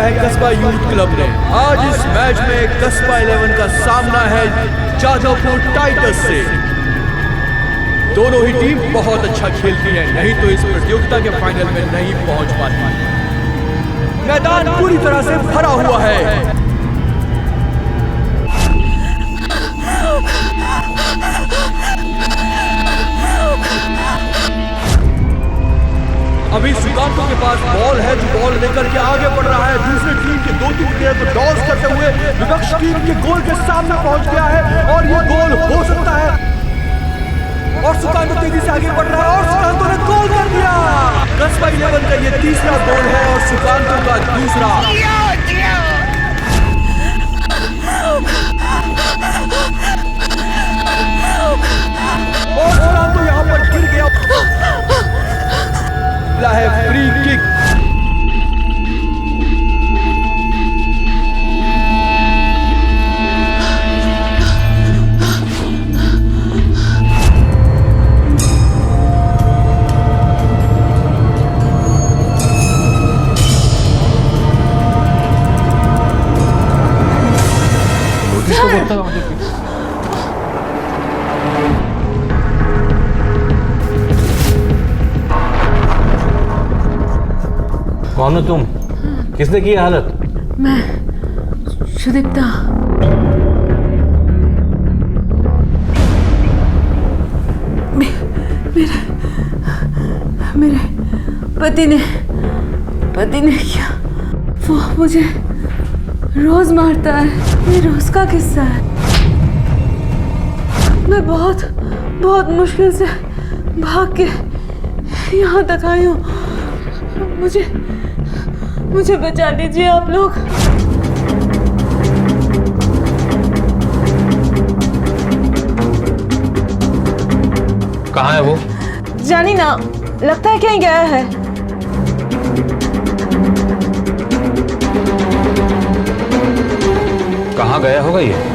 है कस्बा youth club ने। आज इस मैच में कस्बा 11 का सामना है जादवपुर टाइटंस से। दोनों ही टीम बहुत अच्छा खेलती है, नहीं तो इस प्रतियोगिता के फाइनल में नहीं पहुंच पाती। मैदान पूरी तरह से भरा हुआ है। अभी सुकांतो के पास बॉल है, जो बॉल लेकर के आगे बढ़ रहा है। दूसरी टीम के 2-3 प्लेयर को टॉस करते हुए विपक्ष टीम के गोल के सामने पहुंच गया है और ये गोल हो सकता है। और सुकांतो तेजी से आगे बढ़ रहा है और सुकांतो ने गोल कर दिया। कस्बा 11 का ये तीसरा गोल है और सुकांतो का दूसरा। और सुकांतो यहाँ पर गिर गया है। Free kick. नोटिस तो करता हूँ। कौन हो तुम? किसने की हालत? मैं सुदीप्ता। मेरे पति ने क्या, वो मुझे रोज मारता है। ये रोज का किस्सा है। मैं बहुत मुश्किल से भाग के यहाँ तक आई हूँ। मुझे बचा लीजिए आप लोग। कहाँ है वो? जानी ना, लगता है कहीं गया है। कहाँ गया होगा ये?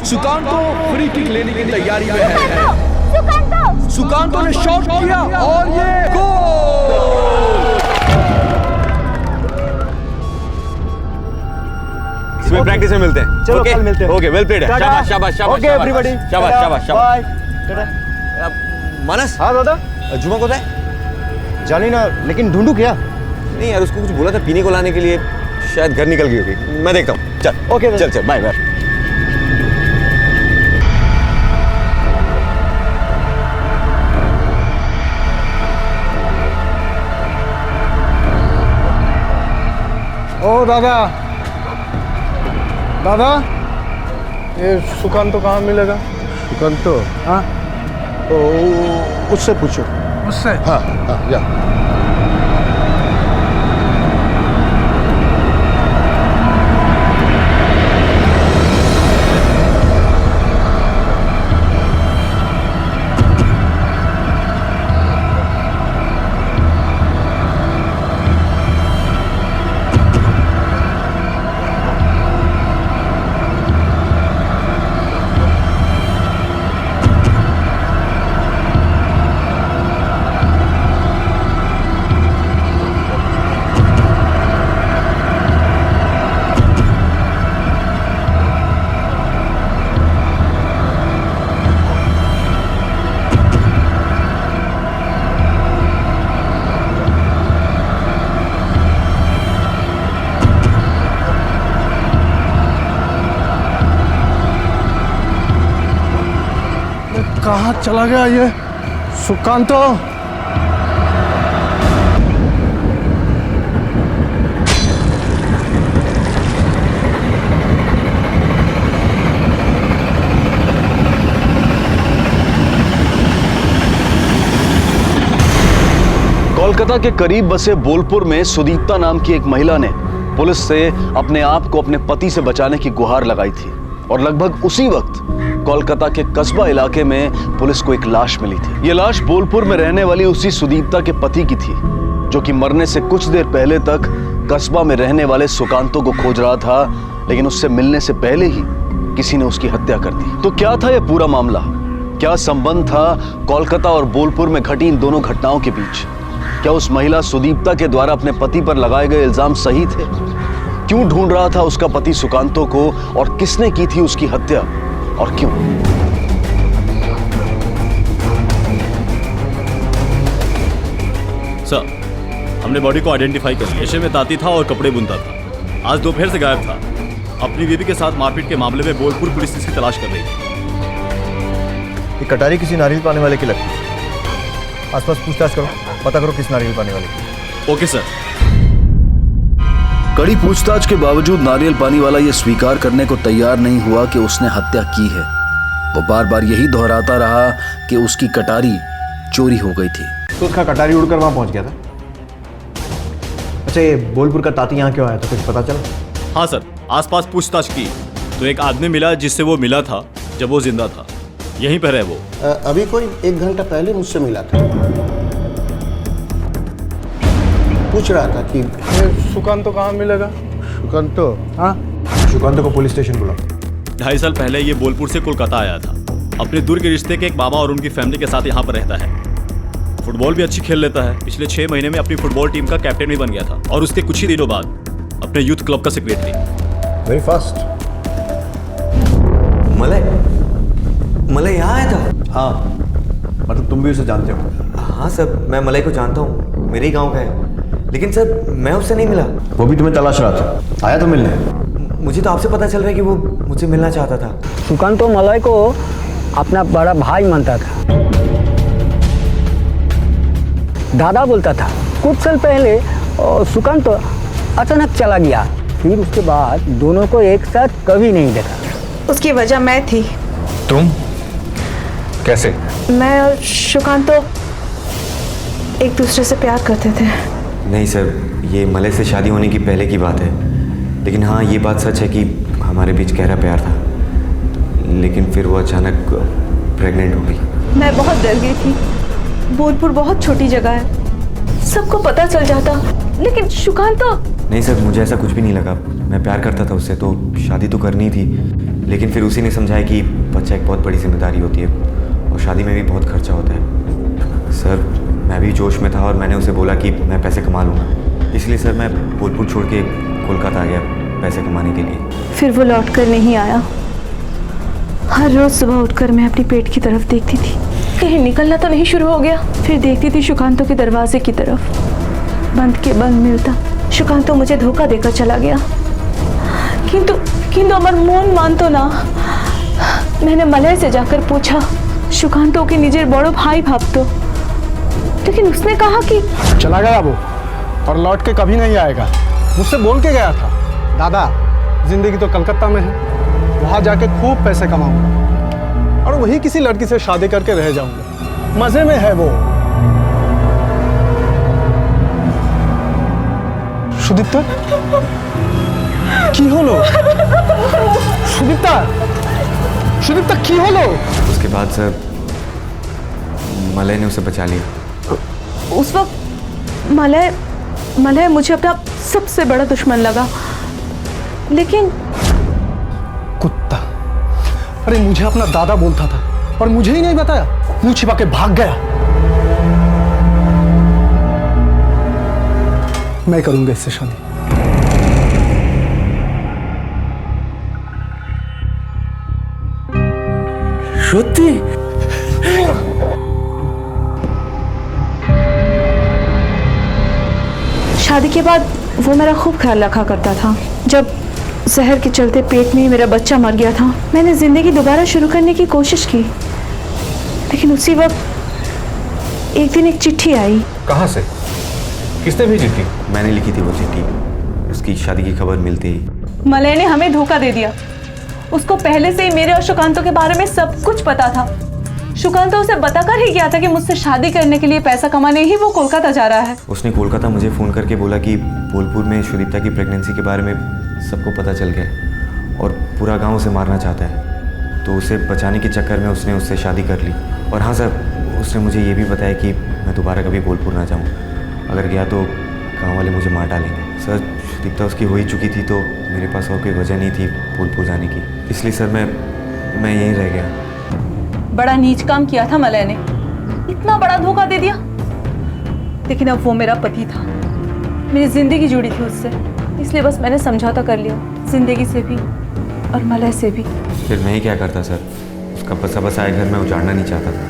सुकांतो फ्री किक लेने की तैयारी में है। सुकांतो ने शॉट किया और ये गोल। इसमें प्रैक्टिस में मिलते हैं। चलो कल मिलते हैं। ओके, वेल प्लेड है। शाबाश शाबाश शाबाश। ओके एवरीबॉडी, शाबाश। बाय। मानस। हाँ दादा। जुमा को है? जानी ना, लेकिन ढूंढू क्या? नहीं यार, उसको कुछ बोला था पीने को लाने के लिए, शायद घर निकल गई होगी। मैं देखता हूँ। चल ओके, चल बाय बाय। ओ दादा, ये सुकांतो कहाँ मिलेगा? सुकांतो? हाँ, तो उससे पूछो। उससे? हाँ या। कहाँ चला गया ये सुकांतो? कोलकाता के करीब बसे बोलपुर में सुदीप्ता नाम की एक महिला ने पुलिस से अपने आप को अपने पति से बचाने की गुहार लगाई थी और लगभग उसी वक्त कोलकाता के कस्बा इलाके में पुलिस को एक लाश मिली थी। यह लाश बोलपुर में रहने वाली उसी सुदीप्ता के पति की थी, जो कि मरने से कुछ देर पहले तक कस्बा में रहने वाले सुकांतो को खोज रहा था, लेकिन उससे मिलने से पहले ही किसी ने उसकी हत्या कर दी। तो क्या था यह पूरा मामला? क्या संबंध था कोलकाता और बोलपुर में घटी इन दोनों घटनाओं के बीच? क्या उस महिला सुदीप्ता के द्वारा अपने पति पर लगाए गए इल्जाम सही थे? क्यों ढूंढ रहा था उसका पति सुकांतो को और किसने की थी उसकी हत्या और क्यों? सर, हमने बॉडी को आइडेंटिफाई कर लिया। पेशे में ताती था और कपड़े बुनता था। आज दोपहर से गायब था। अपनी बीवी के साथ मारपीट के मामले में बोलपुर पुलिस इसकी तलाश कर रही थी। ये कटारी किसी नारियल पाने वाले की लगती है। आसपास पूछताछ करो, पता करो किस नारियल पाने वाले की। Okay sir. कड़ी पूछताछ के बावजूद नारियल पानी वाला यह स्वीकार करने को तैयार नहीं हुआ कि उसने हत्या की है। वो बार बार यही दोहराता रहा कि उसकी कटारी चोरी हो गई थी। तो उसका कटारी उड़कर वहां पहुंच गया था। अच्छा, ये बोलपुर का ताती यहाँ क्यों आया था, कुछ पता चला? हाँ सर, आसपास पूछताछ की तो एक आदमी मिला जिससे वो मिला था जब वो जिंदा था। यहीं पर है वो। अभी कोई 1 घंटा पहले मुझसे मिला था। पूछ रहा था कि सुकांतो कहाँ मिलेगा। सुकांतो? हाँ, सुकांतो को पुलिस स्टेशन बुला। 2.5 साल पहले ये बोलपुर से कोलकाता आया था। अपने दूर के रिश्ते के एक मामा और उनकी फैमिली के साथ यहाँ पर रहता है। फुटबॉल भी अच्छी खेल लेता है। पिछले 6 महीने में अपनी फुटबॉल टीम का कैप्टन भी बन गया था और उसके कुछ ही दिनों बाद अपने यूथ क्लब का सेक्रेटरी। Very fast. मलय यहाँ आया था? हाँ, मतलब तुम भी उसे जानते हो? हाँ सर, मैं मलय को जानता हूँ, मेरे ही गांव का है। लेकिन सर, मैं उससे नहीं मिला। वो भी तुम्हें तलाश रहा था, आया तो मिलने? मुझे तो आपसे पता चल रहा है कि वो मुझसे मिलना चाहता था। सुकांतो मलय को अपना बड़ा भाई मानता था, दादा बोलता था। कुछ साल पहले सुकांतो अचानक चला गया, फिर उसके बाद दोनों को एक साथ कभी नहीं देखा। उसकी वजह मैं थी। तुम? कैसे? मैं और सुकांतो एक दूसरे से प्यार करते थे। नहीं सर, ये मलय से शादी होने की पहले की बात है। लेकिन हाँ, ये बात सच है कि हमारे बीच गहरा प्यार था। लेकिन फिर वो अचानक प्रेग्नेंट हो गई। मैं बहुत डर गई थी। बोलपुर बहुत छोटी जगह है, सबको पता चल जाता। लेकिन सुकांतो? नहीं सर, मुझे ऐसा कुछ भी नहीं लगा। मैं प्यार करता था उससे, तो शादी तो करनी थी। लेकिन फिर उसी ने समझाया कि बच्चा एक बहुत बड़ी जिम्मेदारी होती है और शादी में भी बहुत खर्चा होता है। सर, मैं भी जोश में था और मैंने उसे बोला कि मैं पैसे कमा लूँगा। इसलिए सर, मैं बोलपुर छोड़ के कोलकाता आ गया पैसे कमाने के लिए। फिर वो लौट कर नहीं आया। हर रोज सुबह उठकर मैं अपनी पेट की तरफ देखती थी, कहीं निकलना तो नहीं शुरू हो गया। फिर देखती थी सुकांतो के दरवाजे की तरफ, बंद के बंद मिलता। सुकांतो मुझे धोखा देकर चला गया। किंतु अमर मोन मानतो ना। मैंने मलय से जाकर पूछा, सुकांतो के निजे बड़ो भाई भावतो, लेकिन उसने कहा कि चला गया वो और लौट के कभी नहीं आएगा। मुझसे बोल के गया था, दादा जिंदगी तो कलकत्ता में है, वहां जाके खूब पैसे कमाऊंगा और वही किसी लड़की से शादी करके रह जाऊंगा। मजे में है वो। सुदीप्ता की होलो? सुदीप्ता की होलो? उसके बाद सर, मलय ने उसे बचा लिया। उस वक्त मलय मुझे अपना सबसे बड़ा दुश्मन लगा। लेकिन कुत्ता, अरे मुझे अपना दादा बोलता था और मुझे ही नहीं बताया, मुंह छिपा के भाग गया। मैं करूंगा इससे शादी। सच्ची? शादी के बाद वो मेरा खूब ख्याल रखा करता था। जब जहर के चलते पेट में मेरा बच्चा मर गया था, मैंने जिंदगी दोबारा शुरू करने की कोशिश की। लेकिन उसी वक्त एक दिन एक चिट्ठी आई। कहाँ से? किसने भेजी थी? मैंने लिखी थी वो चिट्ठी। उसकी शादी की खबर मिलते ही मलय ने हमें धोखा दे दिया। उसको पहले से ही मेरे और सुकांतो के बारे में सब कुछ पता था। सुकांतो उसे बताकर ही गया था कि मुझसे शादी करने के लिए पैसा कमाने ही वो कोलकाता जा रहा है। उसने कोलकाता मुझे फ़ोन करके बोला कि बोलपुर में सुदीप्ता की प्रेगनेंसी के बारे में सबको पता चल गया और पूरा गांव उसे मारना चाहता है। तो उसे बचाने के चक्कर में उसने उससे शादी कर ली। और हाँ सर, उसने मुझे ये भी बताया कि मैं दोबारा कभी बोलपुर ना जाऊँ। अगर गया तो गाँव वाले मुझे मार डालेंगे। सर, सुदीप्ता उसकी हो ही चुकी थी, तो मेरे पास और कोई वजह नहीं थी बोलपुर जाने की। इसलिए सर, मैं यहीं रह गया। बड़ा नीच काम किया था मलय ने, इतना बड़ा धोखा दे दिया। लेकिन अब वो मेरा पति था, मेरी जिंदगी जुड़ी थी उससे, इसलिए बस मैंने समझौता कर लिया, जिंदगी से भी और मलय से भी। फिर मैं ही क्या करता सर, उसका बसा बसाया घर में उजाड़ना नहीं चाहता था,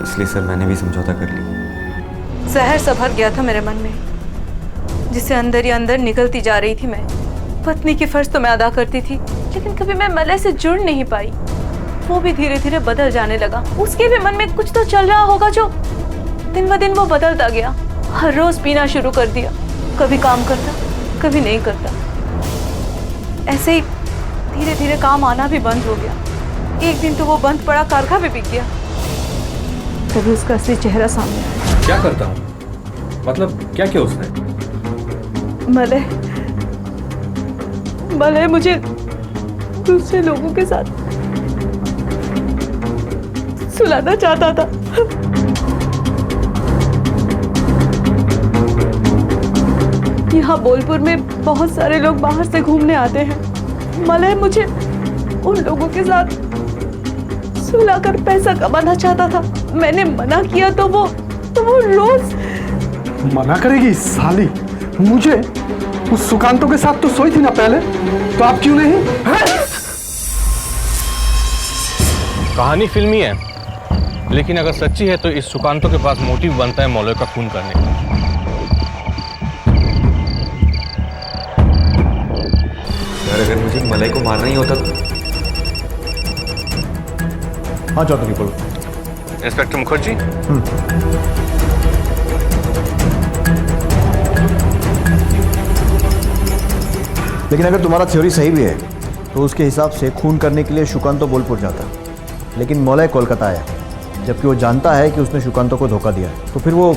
इसलिए सर मैंने भी समझौता कर लिया। जहर सा भर गया था मेरे मन में, जिसे अंदर ही अंदर निकलती जा रही थी मैं। पत्नी की फर्ज तो मैं अदा करती थी, लेकिन कभी मैं मलय से जुड़ नहीं पाई। वो भी धीरे धीरे बदल जाने लगा, उसके भी मन में कुछ तो चल रहा होगा जो दिन ब दिन वो बदलता गया। हर रोज पीना शुरू कर दिया, कभी काम करता कभी नहीं करता। ऐसे ही धीरे धीरे काम आना भी बंद हो गया। एक दिन तो वो बंद पड़ा कारखा भी बिक गया। तभी उसका असली चेहरा सामने आया। क्या करता हूँ? मतलब क्या किया उसने? मलय मुझे दूसरे लोगों के साथ सुलाना चाहता था। यहाँ बोलपुर में बहुत सारे लोग बाहर से घूमने आते हैं। मलय मुझे उन लोगों के साथ सुलाकर पैसा कमाना चाहता था। मैंने मना किया तो वो रोज मना करेगी साली? मुझे उस सुकांतों के साथ तो सोई थी ना पहले, तो आप क्यों नहीं? कहानी फिल्मी है, लेकिन अगर सच्ची है तो इस सुकांतों के पास मोटिव बनता है मौलवी का खून करने का। यार अगर मुझे मलय को मारना ही होता तो। हाँ चौधरी बोलो। इंस्पेक्टर मुखर्जी, लेकिन अगर तुम्हारा थ्योरी सही भी है तो उसके हिसाब से खून करने के लिए सुकांतो बोलपुर जाता, लेकिन मौलय कोलकाता आया, जबकि वो जानता है कि उसने सुकांतो को धोखा दिया। तो फिर वो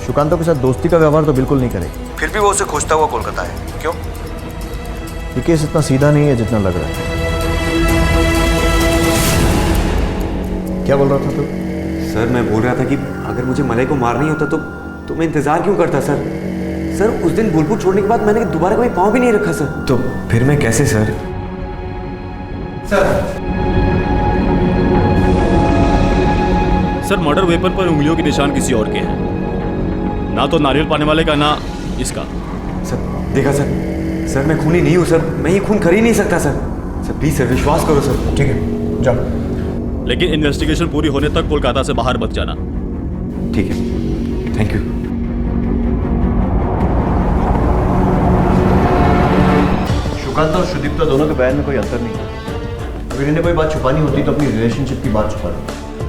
सुकांतो के साथ दोस्ती का व्यवहार तो बिल्कुल नहीं करेगी। फिर भी वो उसे खोजता हुआ कोलकाता है। क्यों? ये केस इतना सीधा नहीं है जितना लग रहा है। क्या बोल रहा था तू? सर मैं बोल रहा था कि अगर मुझे मलय को मारना ही होता तो मैं इंतजार क्यों करता सर? सर उस दिन बोलपुर छोड़ने के बाद मैंने दोबारा कभी पाँव भी नहीं रखा सर। तो फिर मैं कैसे सर? सर मर्डर वेपन पर उंगलियों के निशान किसी और के हैं, ना तो नारियल पाने वाले का ना इसका। सर देखा सर मैं खूनी नहीं हूँ सर, मैं ये खून कर ही नहीं सकता सर प्लीज सर विश्वास करो सर। ठीक है जाओ। लेकिन इन्वेस्टिगेशन पूरी होने तक कोलकाता से बाहर मत जाना। ठीक है, थैंक यू। सुकांत और सुदीप्ता दोनों के बयान में कोई अंतर नहीं है। अगर इन्हें कोई बात छुपानी होती तो अपनी रिलेशनशिप की बात छुपा लो,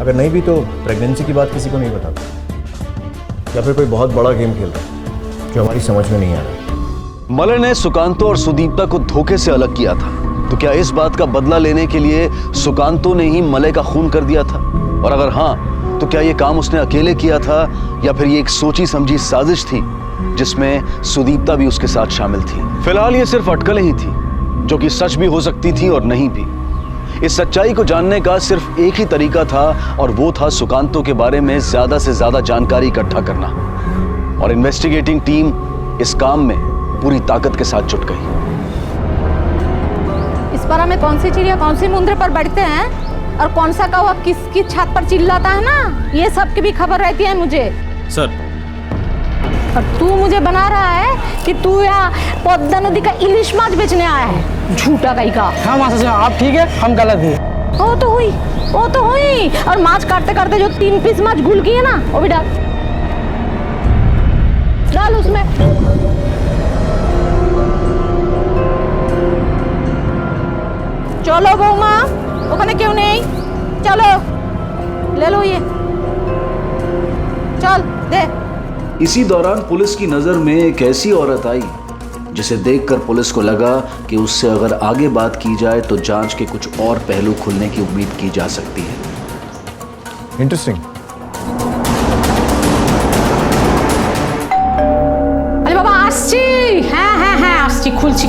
अगर नहीं भी तो प्रेगनेंसी की बात किसी को नहीं बताता, या फिर कोई बहुत बड़ा गेम खेल रहा है जो हमारी समझ में नहीं आ रहा। मलय ने सुकांतो और सुदीप्ता को धोखे से अलग किया था, तो क्या इस बात का बदला लेने के लिए सुकांतो ने ही मलय का खून कर दिया था? और अगर हाँ, तो क्या ये काम उसने अकेले किया था या फिर ये एक सोची समझी साजिश थी जिसमें सुदीप्ता भी उसके साथ शामिल थी? फिलहाल ये सिर्फ अटकलें ही थी, जो कि सच भी हो सकती थी और नहीं भी। इस सच्चाई को जानने का सिर्फ एक ही तरीका था, और वो था सुकांतो के बारे में ज्यादा से ज्यादा जानकारी इकट्ठा करना। और इन्वेस्टिगेटिंग टीम इस काम में पूरी ताकत के साथ जुट गई। इस पारा में कौन सी चिड़िया कौन सी मुंद्रे पर बैठते हैं और कौन सा कौवा किसकी छत पर चिल्लाता है ना, ये सब की भी खबर रहती है मुझे। सर और तू मुझे बना रहा है कि तू यहाँ पद्मा नदी का इलिश माछ बेचने आया है, झूठा कहीं का। हाँ मास्टर साहब आप ठीक है, हम गलत हैं। वो तो हुई और माछ काटते काटते जो 3 पीस माछ घुल की है ना, वो भी डाल उसमें। चलो बहूमा, ওখানে क्यों नहीं, चलो ले लो ये, चल दे। इसी दौरान पुलिस की नजर में एक ऐसी औरत आई जिसे देखकर पुलिस को लगा कि उससे अगर आगे बात की जाए तो जांच के कुछ और पहलू खुलने की उम्मीद की जा सकती है। इंटरेस्टिंग। अरे बाबा आसची, हाँ आसची, खुलची।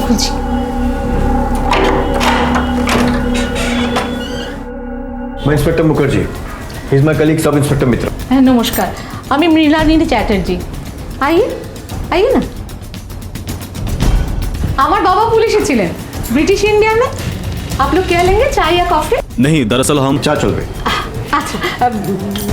मैं inspector Mukherjee, he is my colleague sub inspector Mitra. नमस्कार, আমি মৃণালিনী চ্যাটার্জি। आइए ना। আমার বাবা পুলিশে ছিলেন, ব্রিটিশ इंडिया में। आप लोग क्या लेंगे, चाय या कॉफी? नहीं, दरअसल हम चाय चल रही। अच्छा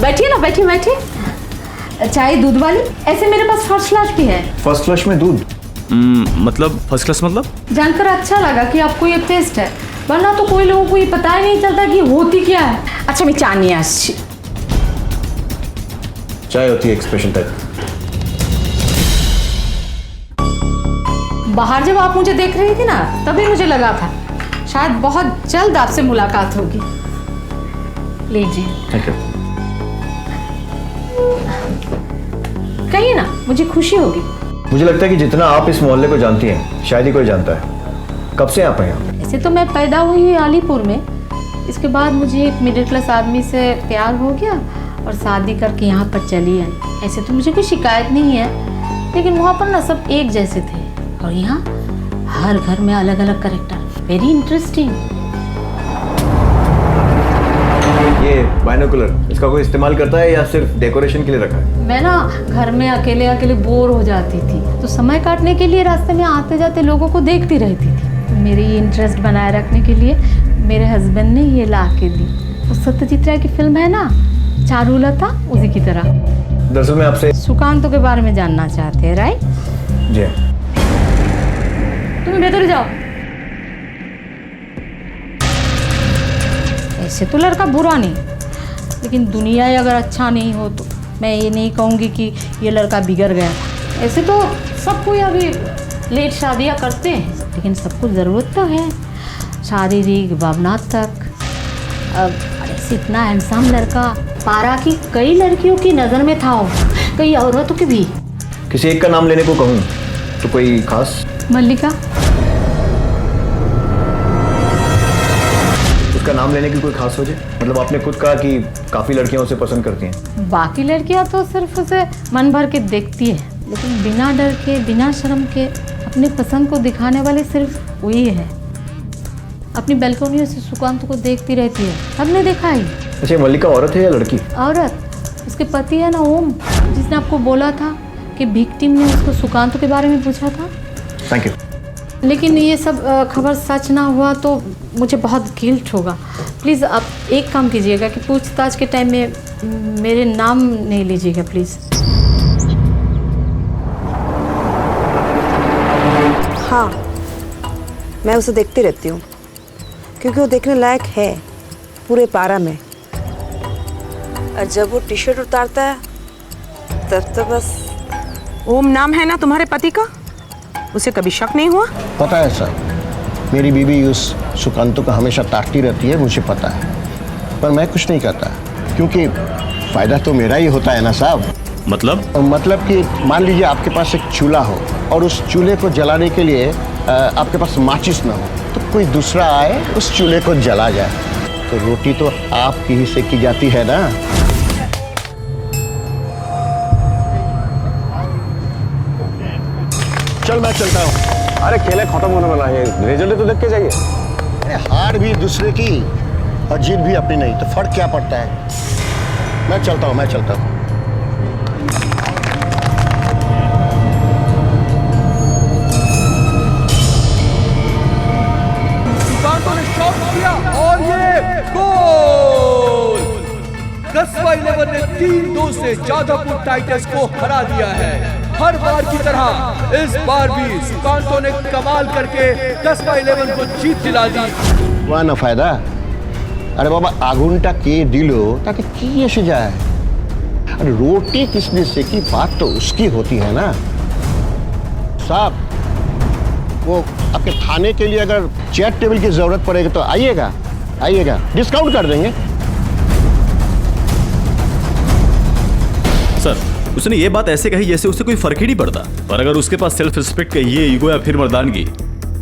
बैठिए ना, बैठिए बैठिए। चाय दूध वाली? ऐसे मेरे पास फर्स्ट क्लास भी है। फर्स्ट फ्लश में दूध? मतलब फर्स्ट क्लास मतलब? जानकर अच्छा लगा कि आपको ये टेस्ट है, वरना तो कोई लोगों को ये पता ही नहीं चलता कि होती क्या है। अच्छा मैं चाय नहीं अच्छी। चाय होती है एक स्पेशल टाइप। बाहर जब आप मुझे देख रही थी ना, तभी मुझे लगा था शायद बहुत जल्द आपसे मुलाकात होगी। लीजिए। Thank you. कहिए ना, मुझे खुशी होगी। मुझे लगता है कि जितना आप इस मोहल्ले को जानती हैं शायद ही कोई जानता है। कब से आप हैं यहाँ? ऐसे तो मैं पैदा हुई अलीपुर में, इसके बाद मुझे एक मिडिल क्लास आदमी से प्यार हो गया और शादी करके यहाँ पर चली आई। ऐसे तो मुझे कोई शिकायत नहीं है, लेकिन वहाँ पर ना सब एक जैसे थे और यहाँ हर घर में अलग अलग कैरेक्टर। Very interesting. ये बाइनोकुलर इसका कोई इस्तेमाल करता है या सिर्फ डेकोरेशन के लिए रखा है? मैं ना घर में अकेले अकेले बोर हो जाती थी, तो समय काटने के लिए रास्ते में आते जाते लोगों को देखती रहती थी। तो मेरी इंटरेस्ट बनाए रखने के लिए मेरे हस्बैंड ने ये ला के दी। वो सत्यजीत राय की फिल्म है ना, चारुलता, उसी की तरह। दरअसल मैं आपसे सुकांतों के बारे में जानना चाहते हैं, राइट? जी। तुम भीतर जाओ। ऐसे तो लड़का बुरा नहीं, लेकिन दुनिया ही अगर अच्छा नहीं हो तो मैं ये नहीं कहूँगी कि ये लड़का बिगड़ गया। ऐसे तो सब कोई अभी लेट शादियाँ करते हैं, लेकिन सबको ज़रूरत तो है शारीरिक भावनात्मक। अब ऐसे इतना हैंडसम लड़का पारा की कई लड़कियों की नज़र में था, कई औरतों के भी। किसी एक का नाम लेने को कहूँ तो कोई खास? मल्लिका। उसका नाम लेने की कोई खास वजह? मतलब आपने खुद कहा कि काफ़ी लड़कियां उसे पसंद करती हैं। बाकी लड़कियां तो सिर्फ उसे मन भर के देखती है, लेकिन बिना डर के बिना शर्म के अपनी पसंद को दिखाने वाले सिर्फ वही है। अपनी बैल्कनियों से सुकांत को देखती रहती है, सबने देखा ही। अच्छा, मल्लिका औरत है या लड़की? औरत। उसके पति है ना ओम, जिसने आपको बोला था कि विक्टिम ने उसको सुकांत के बारे में पूछा था। Thank you. लेकिन ये सब खबर सच ना हुआ तो मुझे बहुत गिल्ट होगा। प्लीज़ आप एक काम कीजिएगा कि पूछताछ के टाइम में मेरे नाम नहीं लीजिएगा प्लीज़। हाँ, मैं उसे देखती रहती हूँ क्योंकि वो देखने लायक है पूरे पारा में। और जब वो टी शर्ट उतारता है तब तो बस। ओम नाम है ना तुम्हारे पति का? उसे कभी शक नहीं हुआ? पता है सर, मेरी बीवी उस सुकांतों को हमेशा ताकती रहती है, मुझे पता है, पर मैं कुछ नहीं करता क्योंकि फ़ायदा तो मेरा ही होता है ना साहब। मतलब कि मान लीजिए आपके पास एक चूल्हा हो और उस चूल्हे को जलाने के लिए आपके पास माचिस ना हो, तो कोई दूसरा आए उस चूल्हे को जला जाए, तो रोटी तो आपकी ही सेकी जाती है ना। चल मैं चलता हूँ। अरे खेले खत्म होने वाला है, रिजल्ट तो देख के जाइए। अरे हार भी दूसरे की और जीत भी अपनी नहीं, तो फर्क क्या पड़ता है। मैं चलता हूँ। सुकांतों ने शॉट किया और ये गोल। कस्बा 11 ने 3-2 से जादवपुर टाइटंस को हरा दिया है। हर बार की तरह इस बार भी सुकांतों ने कमाल करके कस्बा 11 को जीत दिला दी। वाह ना फायदा। अरे बाबा आगुनटा के दिलो ताकि की एसे जाए। अरे रोटी किसने सेकी बात तो उसकी होती है ना साहब। वो आपके खाने के लिए अगर चेयर टेबल की जरूरत पड़ेगी तो आइएगा, डिस्काउंट कर देंगे। सर, उसने ये बात ऐसे कही जैसे उससे कोई फर्क ही नहीं पड़ता, पर अगर उसके पास सेल्फ रिस्पेक्ट का ये ईगो या फिर मर्दानगी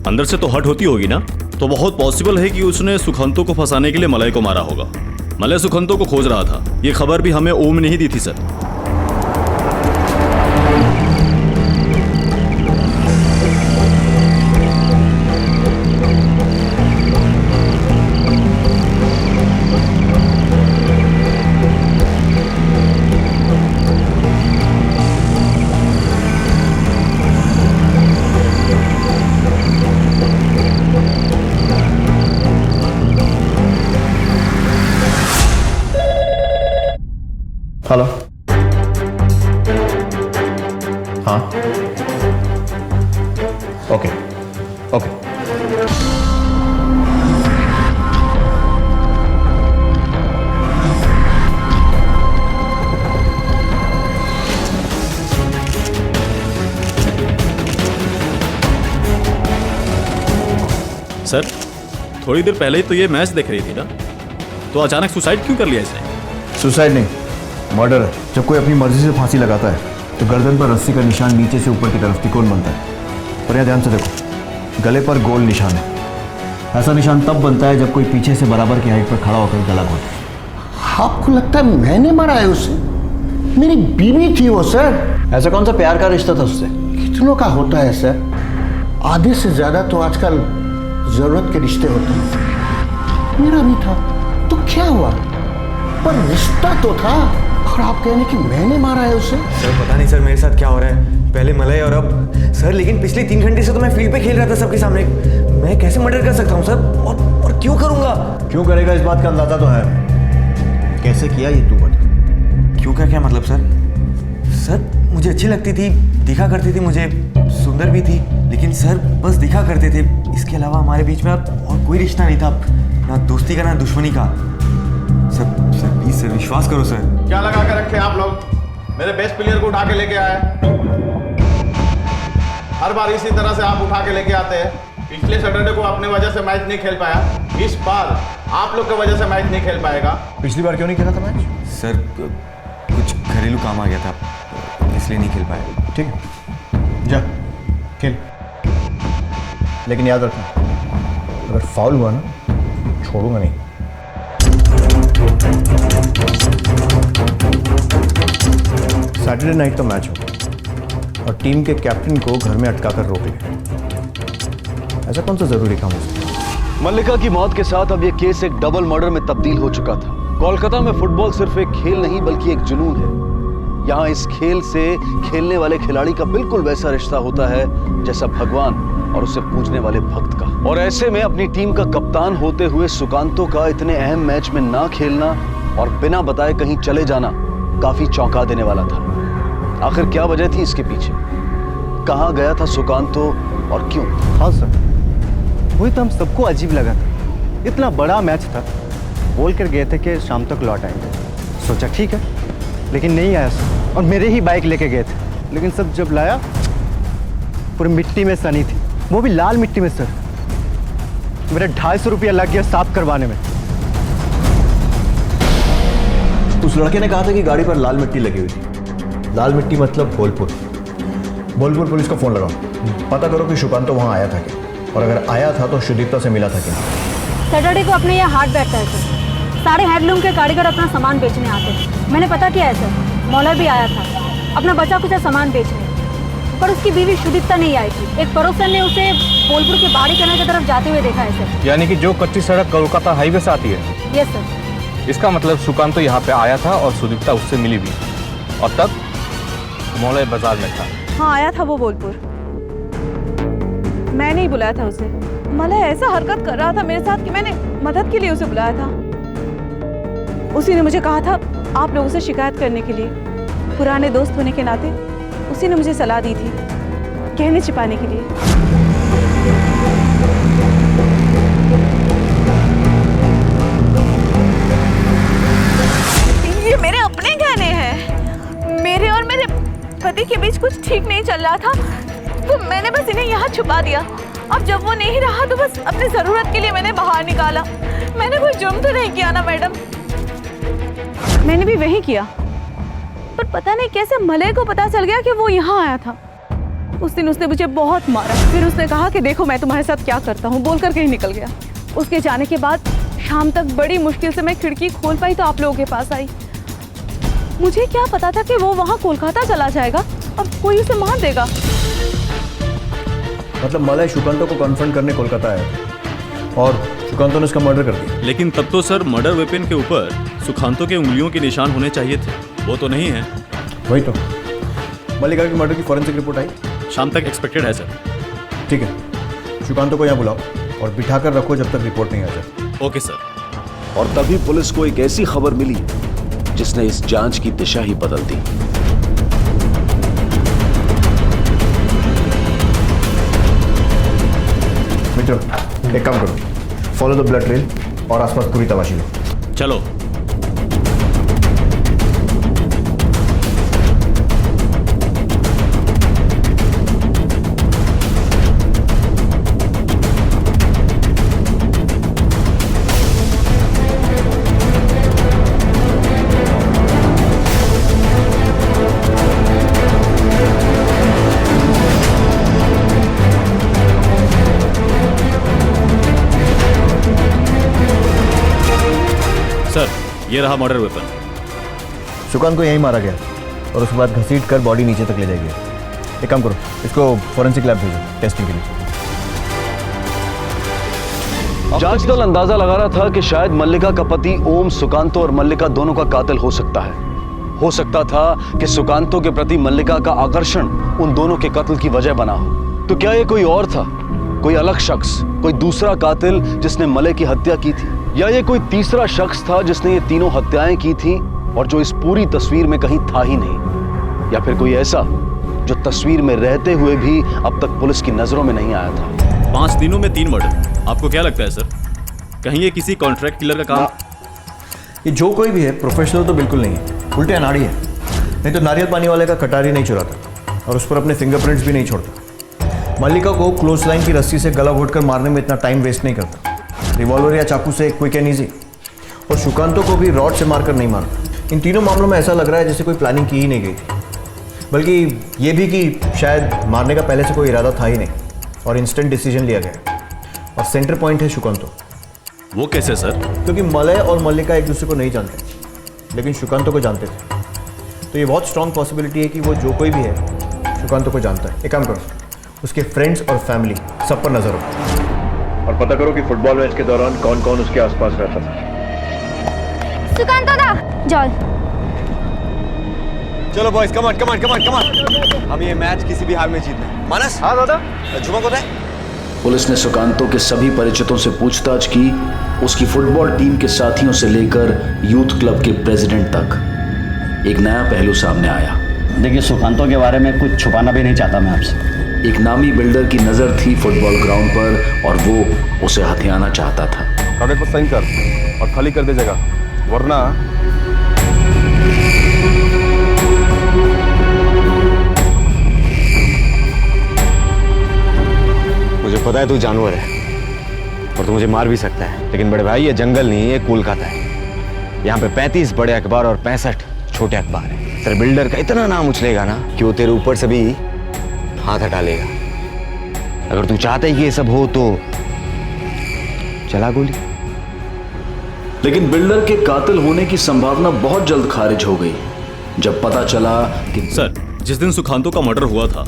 अंदर से तो हट होती होगी ना, तो बहुत पॉसिबल है कि उसने सुखंतों को फंसाने के लिए मलय को मारा होगा। मलय सुखंतों को खोज रहा था। ये खबर भी हमें ओम ने ही दी थी सर। हाँ ओके ओके। सर थोड़ी देर पहले ही तो ये मैच देख रही थी ना, तो अचानक सुसाइड क्यों कर लिया इसने? सुसाइड नहीं, मर्डर है। जब कोई अपनी मर्जी से फांसी लगाता है तो गर्दन पर रस्सी का निशान नीचे से ऊपर की तरफ तिकोन बनता है। और यहाँ ध्यान से देखो, गले पर गोल निशान है। ऐसा निशान तब बनता है जब कोई पीछे से बराबर की हाइट पर खड़ा होकर गला घोटे। आपको लगता है मैंने मारा है उसे? मेरी बीवी थी वो सर। ऐसा कौन सा प्यार का रिश्ता था उससे? कितनों का होता है सर, आधे से ज्यादा तो आजकल जरूरत के रिश्ते होते हैं। मेरा भी था तो क्या हुआ, पर रिश्ता तो था। और आप कहने कि मैंने मारा है उसे? सर पता नहीं सर मेरे साथ क्या हो रहा है, पहले मलय और अब सर। लेकिन पिछले 3 घंटे से तो मैं फील्ड पे खेल रहा था सबके सामने। मैं कैसे मर्डर कर सकता हूँ सर, और क्यों करूँगा? क्यों करेगा इस बात का अंदाजा तो है, कैसे किया ये तू बता। क्यों का क्या मतलब सर? सर मुझे अच्छी लगती थी, दिखा करती थी, मुझे सुंदर भी थी, लेकिन सर बस दिखा करते थे। इसके अलावा हमारे बीच में और कोई रिश्ता नहीं था, ना दोस्ती का ना दुश्मनी का। सर प्लीज सर विश्वास करो सर। क्या लगा के रखे आप लोग? मेरे बेस्ट प्लेयर को उठा के लेके आए। हर बार इसी तरह से आप उठा के लेके आते हैं। पिछले सैटरडे को अपने वजह से मैच नहीं खेल पाया, इस बार आप लोग की वजह से मैच नहीं खेल पाएगा। पिछली बार क्यों नहीं खेला था मैच? सर कुछ घरेलू काम आ गया था, इसलिए नहीं खेल पाया। ठीक है जा खेल, लेकिन याद रखना अगर फाउल हुआ ना छोड़ूंगा नहीं। सैटरडे नाइट का मैच हो और टीम के कैप्टन को घर में अटका कर रोक लिया। ऐसा कौन सा जरूरी काम हो? मल्लिका की मौत के साथ अब यह केस एक डबल मर्डर में तब्दील हो चुका था। कोलकाता में फुटबॉल सिर्फ एक खेल नहीं बल्कि एक जुनून है। यहाँ इस खेल से खेलने वाले खिलाड़ी का बिल्कुल वैसा रिश्ता होता है जैसा भगवान और उसे पूजने वाले भक्त का। और ऐसे में अपनी टीम का कप्तान होते हुए सुकांतो का इतने अहम मैच में ना खेलना और बिना बताए कहीं चले जाना काफी चौंका देने वाला था। आखिर क्या वजह थी इसके पीछे? कहाँ गया था सुकांतो और क्यों? हाँ सर, वही तो हम सबको अजीब लगा था। इतना बड़ा मैच था, बोल कर गए थे कि शाम तक लौट आएंगे। सोचा ठीक है, लेकिन नहीं आया सर। और मेरे ही बाइक लेके गए थे, लेकिन सब जब लाया पूरी मिट्टी में सनी थी, वो भी लाल मिट्टी में सर। मेरा 250 रुपया लग गया साफ करवाने में। उस लड़के ने कहा था कि गाड़ी पर लाल मिट्टी लगी हुई थी। लाल मिट्टी मतलब बोलपुर। बोलपुर पुलिस को फोन लगाओ, पता करो कि सुकांतो वहां आया था क्या, और अगर आया था तो सुदीप्ता से मिला था क्या। सैटरडे को अपने यहाँ हाट बैठता है सर। सारे हैंडलूम के कारीगर अपना सामान बेचने आते हैं। मैंने पता किया है सर, मौलवी भी आया था अपना बचा कुचा सामान बेचने, पर उसकी बीवी सुदीप्ता नहीं आई थी। एक पड़ोसन ने उसे बोलपुर के बाड़ी कनाल की तरफ जाते हुए देखा है सर। यानी कि जो कच्ची सड़क कोलकाता हाईवे से आती है? Yes sir. इसका मतलब सुकांतो यहाँ पे आया था और सुदीप्ता उससे मिली भी, और तब मौलवी बाजार में था। हाँ आया था वो बोलपुर, मैंने ही बुलाया था उसे। मलय ऐसा हरकत कर रहा था मेरे साथ कि मैंने मदद के लिए उसे बुलाया था। उसी ने मुझे कहा था आप लोगों से शिकायत करने के लिए। पुराने दोस्त होने के नाते उसी ने मुझे सलाह दी थी गहने छिपाने के लिए। ये मेरे अपने गहने हैं। मेरे और मेरे पति के बीच कुछ ठीक नहीं चल रहा था, तो मैंने बस इन्हें यहाँ छुपा दिया। अब जब वो नहीं रहा तो बस अपनी जरूरत के लिए मैंने बाहर निकाला। मैंने कोई जुर्म तो नहीं किया ना मैडम? मैंने भी वही किया, पर पता नहीं कैसे मलय को पता चल गया कि वो यहाँ आया था। उस दिन उसने मुझे बहुत मारा, फिर उसने कहा कि देखो मैं तुम्हारे साथ क्या करता हूँ, बोलकर कहीं निकल गया। उसके जाने के बाद शाम तक बड़ी मुश्किल से मैं खिड़की खोल पाई तो आप लोगों के पास आई। मुझे क्या पता था कि वो वहाँ कोलकाता चला जाएगा और कोई उसे मार देगा। मतलब मलय सुकांतो को कन्फ्रंट करने कोलकाता आया था और सुकांतो ने उसका मर्डर कर दिया। लेकिन तब तो सर मर्डर वेपन के ऊपर सुकांतो के उंगलियों के निशान होने चाहिए थे, वो तो नहीं है। वही तो। मल्लिका की मर्डर की फॉरेंसिक रिपोर्ट आई? शाम तक एक्सपेक्टेड है सर। ठीक है, सुकांतो को यहाँ बुलाओ और बिठा कर रखो जब तक रिपोर्ट नहीं आ जाए। Okay sir. और तभी पुलिस को एक ऐसी खबर मिली जिसने इस जांच की दिशा ही बदल दी। मित्र, एक काम करो, फॉलो द ब्लड ट्रेल और आसपास पूरी तलाशी लो। चलो। सर, ये रहा मर्डर वेपन। सुकांत को यहीं मारा गया और उसके बाद घसीट कर बॉडी नीचे तक ले जाएगी। एक काम करो, इसको फॉरेंसिक लैब भेजो टेस्टिंग के लिए। जांच दल अंदाजा लगा रहा था कि शायद मल्लिका का पति ओम सुकांतो और मल्लिका दोनों का कातिल हो सकता है। हो सकता था कि सुकांतो के प्रति मल्लिका का आकर्षण उन दोनों के कत्ल की वजह बना हो। तो क्या ये कोई और था, कोई अलग शख्स, कोई दूसरा कातिल जिसने मले की हत्या की थी, या ये कोई तीसरा शख्स था जिसने ये तीनों हत्याएं की थी और जो इस पूरी तस्वीर में कहीं था ही नहीं, या फिर कोई ऐसा जो तस्वीर में रहते हुए भी अब तक पुलिस की नजरों में नहीं आया था। 5 दिनों में 3 मर्डर, आपको क्या लगता है सर? कहीं ये किसी कॉन्ट्रैक्ट किलर का काम? ये जो कोई भी है प्रोफेशनल तो बिल्कुल नहीं है, उल्टे अनाड़ी है। नहीं तो नारियल पानी वाले का कटारी नहीं चुराता और उस पर अपने फिंगरप्रिंट्स भी नहीं छोड़ता। मल्लिका को क्लोज लाइन की रस्सी से गला घोटकर मारने में इतना टाइम वेस्ट नहीं करता। रिवॉल्वर या चाकू से क्विक एंड ईजी। और सुकांतो को भी रॉड से मारकर नहीं मारता। इन तीनों मामलों में ऐसा लग रहा है जैसे कोई प्लानिंग की ही नहीं गई थी, बल्कि ये भी कि शायद मारने का पहले से कोई इरादा था ही नहीं और इंस्टेंट डिसीजन लिया गया। और सेंटर पॉइंट है सुकांतो। वो कैसे सर? क्योंकि मलय और मल्लिका एक दूसरे को नहीं जानते, लेकिन सुकांतो को जानते थे। तो ये बहुत स्ट्रांग पॉसिबिलिटी है कि वो जो कोई भी है सुकांतो को जानता है। एक काम करो, उसके फ्रेंड्स और फैमिली सब पर नजर रखो और पता करो कि फुटबॉल मैच के दौरान कौन कौन उसके आसपास रहता था। सुकांतो दा, जॉल। चलो boys, come on come on come on come on, हम ये मैच किसी भी हाल में जीतना है। मानस? हाँ दादा। झुमा को है? पुलिस ने सुकांतो के सभी परिचितों से पूछताछ की, उसकी फुटबॉल टीम के साथियों से लेकर यूथ क्लब के प्रेसिडेंट तक। एक नया पहलू सामने आया। देखिए, सुकांतो के बारे में कुछ छुपाना भी नहीं चाहता मैं आपसे। एक नामी बिल्डर की नजर थी फुटबॉल ग्राउंड पर और वो उसे हथियाना चाहता था। कागज पर साइन कर और खाली कर दे जगह, वरना मुझे पता है तू जानवर है और तू मुझे मार भी सकता है, लेकिन बड़े भाई ये जंगल नहीं, ये कोलकाता है। यहाँ पे 35 बड़े अखबार और 65 छोटे अखबार हैं। तेरे बिल्डर का इतना नाम उछलेगा ना कि वो तेरे ऊपर से भी हाथ हटा लेगा। अगर तू चाहता है कि ये सब हो तो चला गोली। लेकिन बिल्डर के कातिल होने की संभावना बहुत जल्द खारिज हो गई जब पता चला कि सर, जिस दिन सुकांतो का मर्डर हुआ था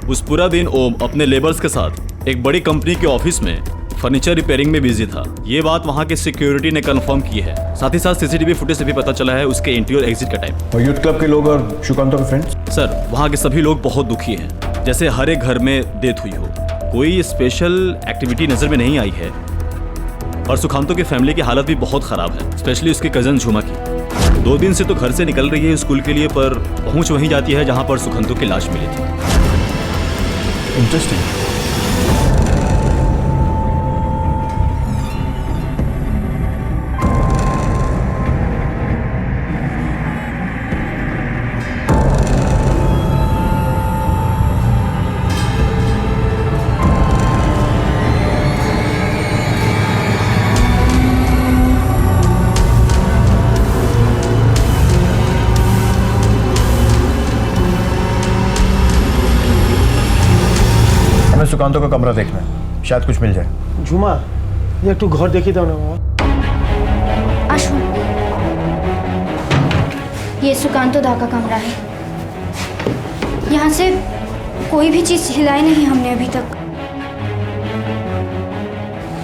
उस पूरा दिन ओम अपने लेबर्स के साथ एक बड़ी कंपनी के ऑफिस में फर्नीचर रिपेयरिंग में बिजी था। ये बात वहाँ के सिक्योरिटी ने कंफर्म की है। साथ ही साथ सीसीटीवी फुटेज से भी पता चला है उसके एंट्री और एग्जिट का टाइम। और यूथ क्लब के लोग और सुकांतो के फ्रेंड्स? सर, वहाँ के सभी लोग बहुत दुखी हैं, जैसे हर एक घर में डेथ हुई हो। कोई स्पेशल एक्टिविटी नजर में नहीं आई है। और सुकांतो की फैमिली की हालत भी बहुत खराब है, स्पेशली उसके कजन झुमा की। 2 दिन से तो घर से निकल रही है स्कूल के लिए, पर पहुंच वहीं जाती है जहां पर सुकांतो की लाश मिली थी। इंटरेस्टिंग। सुकांतो का कमरा देखना है, शायद कुछ मिल जाए। झुमा, ये तू घर देखी था ना? आशु, ये सुकांतो दा का कमरा है। यहाँ से कोई भी चीज हिलाई नहीं हमने अभी तक।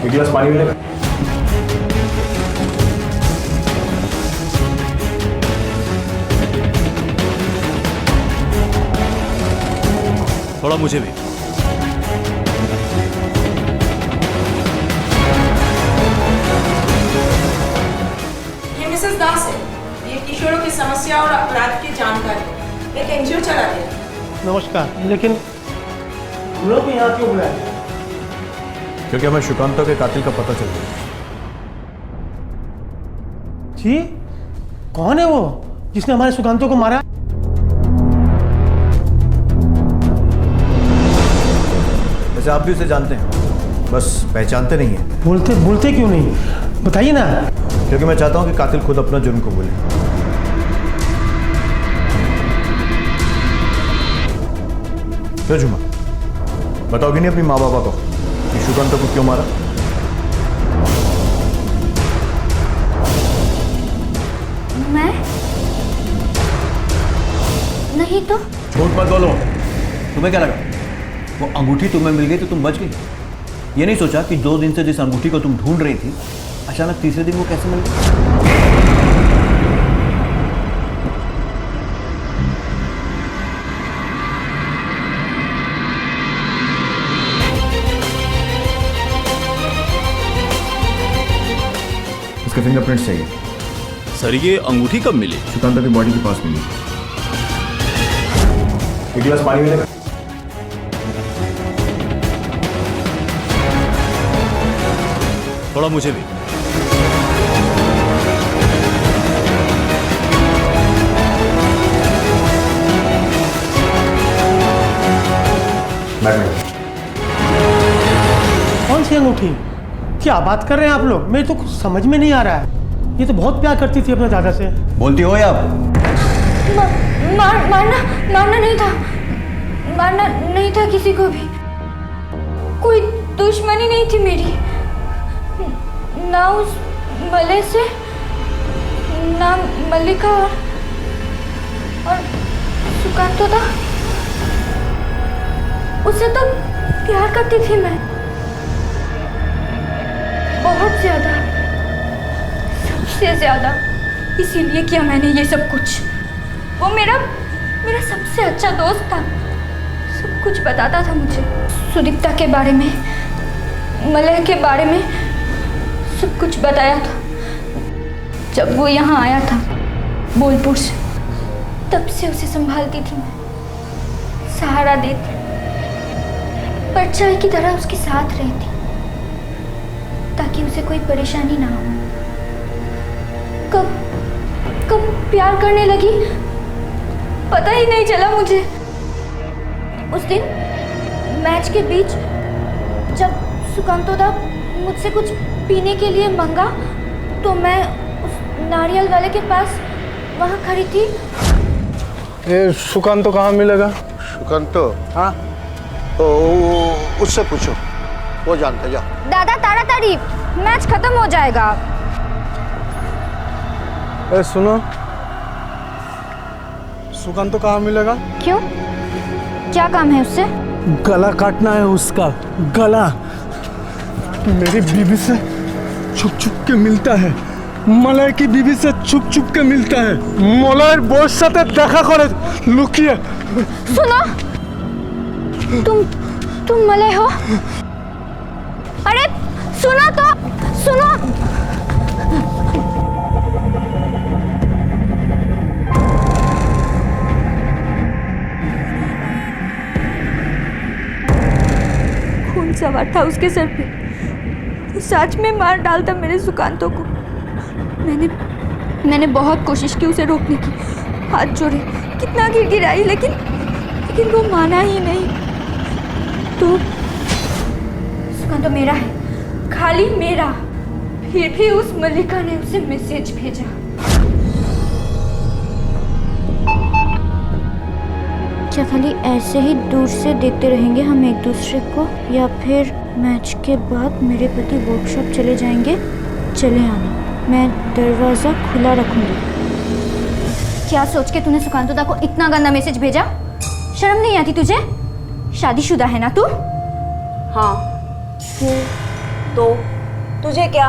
एक गिलास पानी मिलेगा? थोड़ा मुझे भी। मिसेस दास है, ये किशोरों की समस्या और अपराध की जानकारी एक एनजीओ चलाते हैं। नमस्कार, लेकिन हम लोग को यहाँ क्यों बुलाया? क्योंकि हमें सुकांतो के कातिल का पता चल गया। जी, कौन है वो जिसने हमारे सुकांतो को मारा? वैसे आप भी उसे जानते हैं, बस पहचानते नहीं हैं। बोलते क्यों नहीं? बताइए ना। क्योंकि मैं चाहता हूं कि कातिल खुद अपना जुर्म को बोले। क्यों झुमा, बताओगे नहीं अपनी माँ बाबा को कि सुकांतो को क्यों मारा? मैं नहीं तो। झूठ मत बोलो। तुम्हें क्या लगा वो अंगूठी तुम्हें मिल गई तो तुम बच गई? ये नहीं सोचा कि 2 दिन से जिस अंगूठी को तुम ढूंढ रही थी, अचानक तीसरे दिन वो कैसे मिल गई? इसके फिंगरप्रिंट्स चाहिए। सर ये अंगूठी कब मिली? सुकांतो की बॉडी के पास मिली। एक गिलास पानी मिलेगा? थोड़ा मुझे भी। कौन सी अंगूठी? क्या बात कर रहे हैं आप लोग? मेरे तो कुछ समझ में नहीं आ रहा है। ये तो बहुत प्यार करती थी अपने दादा से। बोलती हो या आप? मारना नहीं था किसी को भी। कोई दुश्मनी नहीं थी मेरी, ना उस मले से, ना मल्लिका और सुकांतो था। उससे तो प्यार करती थी मैं, बहुत ज्यादा, सबसे ज्यादा। इसीलिए किया मैंने ये सब कुछ। वो मेरा सबसे अच्छा दोस्त था, सब कुछ बताता था मुझे, सुदीप्ता के बारे में, मलय के बारे में, सब कुछ बताया था। जब वो यहाँ आया था बोलपुर से, तब से उसे संभालती थी मैं, सहारा देती, परछाई की तरह उसके साथ रहती, ताकि उसे कोई परेशानी ना हो। कब प्यार करने लगी पता ही नहीं चला मुझे। उस दिन मैच के बीच जब सुकांतो दा मुझसे कुछ पीने के लिए मांगा, तो मैं उस नारियल वाले के पास वहाँ खड़ी थी। ये सुकांतो कहाँ मिलेगा? सुकांतो? हाँ, तो उससे पूछो, वो जानता। जा दादा, ताड़ाताड़ी, मैच खत्म हो जाएगा। ए सुनो, सुकांतो कहाँ मिलेगा? क्यों, क्या काम है उससे? गला काटना है उसका, गला। मेरी बीवी से छुप छुप के मिलता है, मलय की बीवी से छुप छुप के मिलता है। मलयर बॉस साथे देखा करे लुकिए। सुनो, तुम मलय हो? अरे सुनो तो, सुनो। खून सवार था उसके सर पे, वो सच में मार डालता मेरे सुकांतो को। मैंने बहुत कोशिश की उसे रोकने की, हाथ जोड़े, कितना गिड़गिड़ाई, लेकिन वो माना ही नहीं। तो सुकांतो मेरा है, खाली मेरा। फिर भी उस मल्लिका ने उसे मैसेज भेजा। क्या खाली ऐसे ही दूर से देखते रहेंगे हम एक दूसरे को, या फिर मैच के बाद मेरे पति वर्कशॉप चले जाएंगे? चले आना, मैं दरवाज़ा खुला रखूंगी। क्या सोच के तूने सुकांतो दा को इतना गंदा मैसेज भेजा? शर्म नहीं आती तुझे? शादीशुदा है ना तू? हाँ तो तुझे क्या,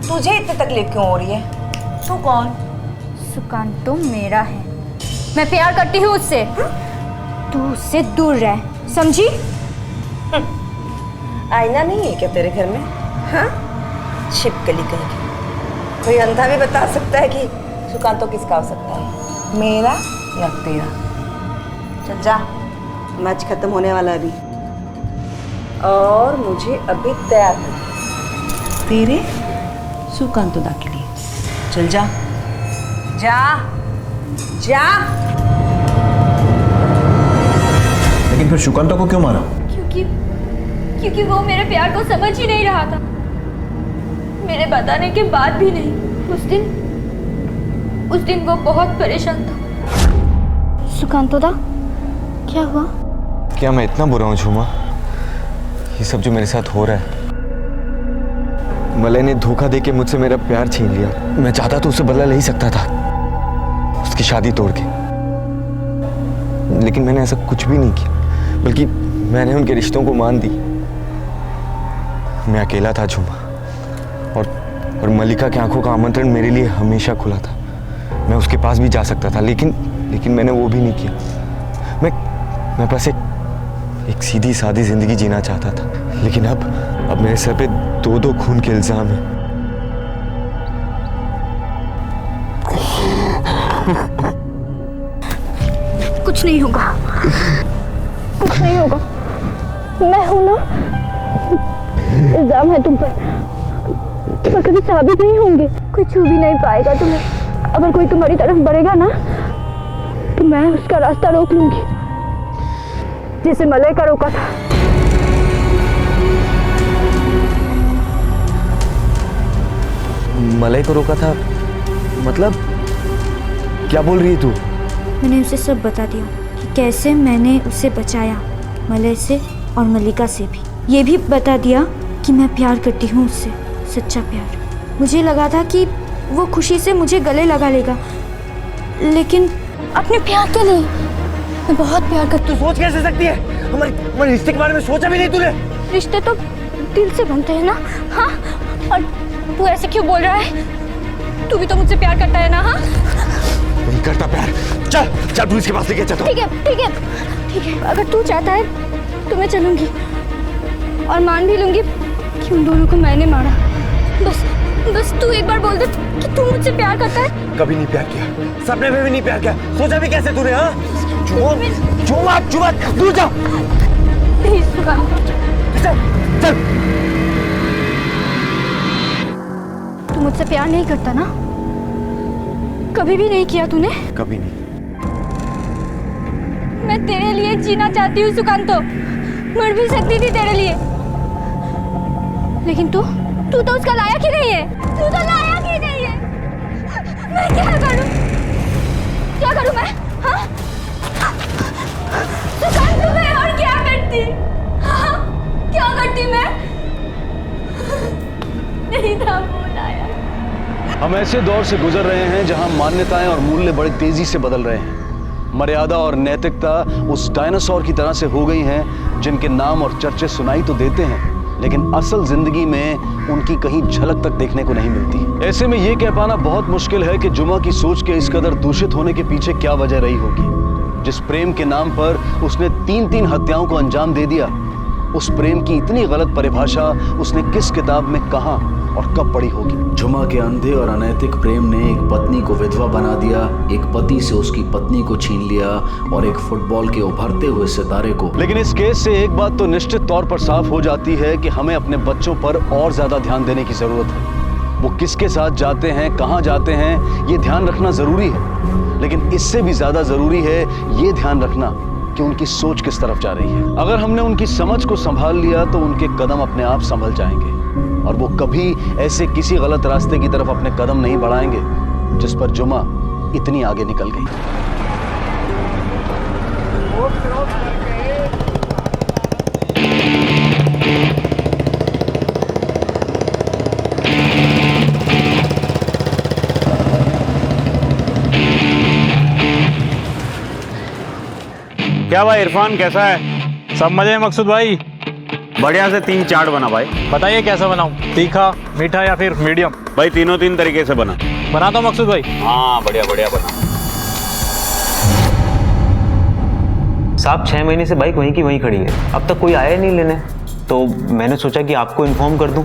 तुझे इतनी तकलीफ क्यों हो रही है? तू कौन? सुकांतो मेरा है, मैं प्यार करती हूँ उससे। तू उससे दूर रह, समझी? आईना नहीं है क्या तेरे घर में? हाँ, छिपकली कहेगी। कोई अंधा भी बता सकता है कि सुकांतो किसका हो सकता है, मेरा या तेरा? चल जा, मैच खत्म होने वाला है अभी। और मुझे अभी तैयार कर तेरे सुकांतदा के लिए। चल जा जा जा। लेकिन फिर सुकांतो को क्यों मारा? क्योंकि वो मेरे प्यार को समझ ही नहीं रहा था। मेरे बताने के बाद भी नहीं। उस दिन वो बहुत परेशान था। सुकांतदा, क्या हुआ? क्या मैं इतना बुरा हूँ झूमा? ये सब जो मेरे साथ हो रहा है, मलय ने धोखा देके मुझसे मेरा प्यार छीन लिया। मैं चाहता तो उसे बदला ले ही सकता था, उसकी शादी तोड़ के, लेकिन मैंने ऐसा कुछ भी नहीं किया, बल्कि मैंने उनके रिश्तों को मान दी। मैं अकेला था झूमा, और मलिका की आंखों का आमंत्रण मेरे लिए हमेशा खुला था। मैं उसके पास भी जा सकता था, लेकिन मैंने वो भी नहीं किया। मैं बस एक सीधी सादी जिंदगी जीना चाहता था, लेकिन अब मेरे सर पे दो खून के इल्जाम हैं। कुछ नहीं होगा, कुछ नहीं होगा। मैं हूं ना। इल्जाम है तुम पर कभी साबित नहीं होंगे। कोई छू भी नहीं पाएगा तुम्हें। अगर कोई तुम्हारी तरफ बढ़ेगा ना, तो मैं उसका रास्ता रोक लूंगी, जैसे मलय का रोका था। मलय को रोका था? मतलब क्या बोल रही है तू? मैंने उसे सब बता दिया कि कैसे मैंने उसे बचाया, मलय से और मलिका से भी। ये भी बता दिया कि मैं प्यार करती हूँ उससे, सच्चा प्यार। मुझे लगा था कि वो खुशी से मुझे गले लगा लेगा, लेकिन अपने प्यार के लिए मैं बहुत प्यार करती हूँ। तू सोच कैसे सकती है? हमारे रिश्ते के बारे में सोचा भी नहीं तूने? रिश्ते तो दिल से बनते हैं ना। हाँ, और तू ऐसे क्यों बोल रहा है? तू भी तो मुझसे प्यार करता है ना? हाँ, नहीं करता प्यार। चल पुलिस के पास लेके चलता हूँ। ठीक है। अगर तू चाहता है तो मैं चलूंगी और मान भी लूंगी कि उन दोनों को मैंने मारा। बस तू एक बार बोल दे कि तू मुझसे प्यार करता है। कभी नहीं प्यार किया, सपने में भी नहीं प्यार किया। सोचा भी कैसे तूने? हाँ, दूर जा। चल। तू मुझसे प्यार नहीं करता ना? कभी भी नहीं किया तूने? कभी नहीं। मैं तेरे लिए जीना चाहती हूँ सुकांतो, मर भी सकती थी तेरे लिए, लेकिन तू तो उसका लायक ही नहीं है। तू तो लायक ही नहीं है। मैं क्या करूं मैं? हाँ, सुकांतो, मैं और क्या करती? हाँ? क्या करती मैं? नहीं था वो लायक। हम ऐसे दौर से गुजर रहे हैं जहां मान्यताएं और मूल्य बड़ी तेजी से बदल रहे हैं। मर्यादा और नैतिकता उस डायनासोर की तरह से हो गई हैं जिनके नाम और चर्चे सुनाई तो देते हैं, लेकिन असल जिंदगी में उनकी कहीं झलक तक देखने को नहीं मिलती। ऐसे में ये कह पाना बहुत मुश्किल है कि जुमा की सोच के इस कदर दूषित होने के पीछे क्या वजह रही होगी। जिस प्रेम के नाम पर उसने 3 हत्याओं को अंजाम दे दिया, उस प्रेम की इतनी गलत परिभाषा उसने किस किताब में कहां और कब पढ़ी होगी? झुमा के अंधे और अनैतिक प्रेम ने एक पत्नी को विधवा बना दिया, एक पति से उसकी पत्नी को छीन लिया और एक फुटबॉल के उभरते हुए सितारे को। लेकिन इस केस से एक बात तो निश्चित तौर पर साफ हो जाती है कि हमें अपने बच्चों पर और ज्यादा ध्यान देने की जरूरत है। वो किसके साथ जाते हैं, कहां जाते हैं, ये ध्यान रखना जरूरी है, लेकिन इससे भी ज्यादा जरूरी है ये ध्यान रखना कि उनकी सोच किस तरफ जा रही है। अगर हमने उनकी समझ को संभाल लिया तो उनके कदम अपने आप संभल जाएंगे और वो कभी ऐसे किसी गलत रास्ते की तरफ अपने कदम नहीं बढ़ाएंगे जिस पर जुमा इतनी आगे निकल गई। क्या भाई इरफान, कैसा है? सब मजे में मकसूद भाई? बढ़िया से 3 चाट बना भाई। बताइए कैसा बनाऊं, तीखा, मीठा या फिर मीडियम? भाई तीनों 3 तरीके से बना दो मकसूद भाई। हाँ बढ़िया बना। साहब 6 महीने से बाइक वहीं की वहीं खड़ी है, अब तक कोई आया नहीं लेने, तो मैंने सोचा कि आपको इन्फॉर्म कर दूं।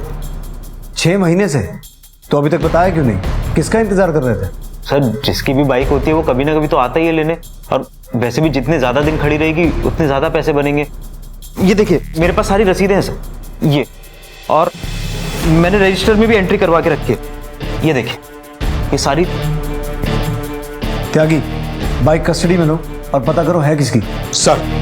6 महीने से? तो अभी तक बताया क्यों नहीं? किसका इंतजार कर रहे थे? सर जिसकी भी बाइक होती है वो कभी ना कभी तो आता ही है लेने, और वैसे भी जितने ज़्यादा दिन खड़ी रहेगी उतने ज़्यादा पैसे बनेंगे। ये देखिए मेरे पास सारी रसीदें हैं सर, ये, और मैंने रजिस्टर में भी एंट्री करवा के रखी है। ये देखिए, ये सारी। त्यागी, बाइक कस्टडी में लो और पता करो है किसकी। सर।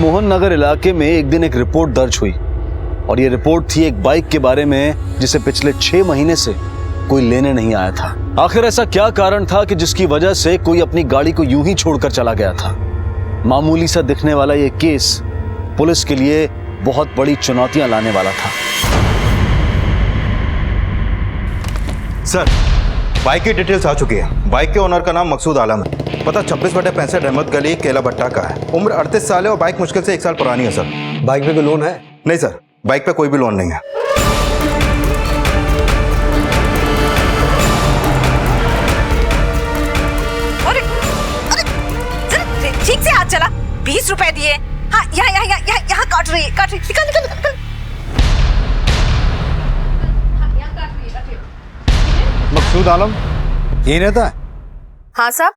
मोहन नगर इलाके में एक दिन एक रिपोर्ट दर्ज हुई और ये रिपोर्ट थी एक बाइक के बारे में जिसे पिछले 6 महीने से कोई लेने नहीं आया था। आखिर ऐसा क्या कारण था कि जिसकी वजह से कोई अपनी गाड़ी को यूं ही छोड़कर चला गया था? मामूली सा दिखने वाला ये केस पुलिस के लिए बहुत बड़ी चुनौतियां लाने वाला था। सर, बाइक की डिटेल्स आ चुकी है। बाइक के ओनर का नाम मकसूद आलम है। पता 26/65 रहमत गली केला भट्टा का है। उम्र 38 साल है और बाइक मुश्किल से 1 साल पुरानी है सर। बाइक पे कोई लोन है? नहीं सर, बाइक पे कोई भी लोन नहीं है। अरे अरे ठीक से हाथ चला। 20 रुपए दिए। हाँ, यहाँ काट रही है, निकल। मकसूद आलम यही रहता है? हाँ साहब,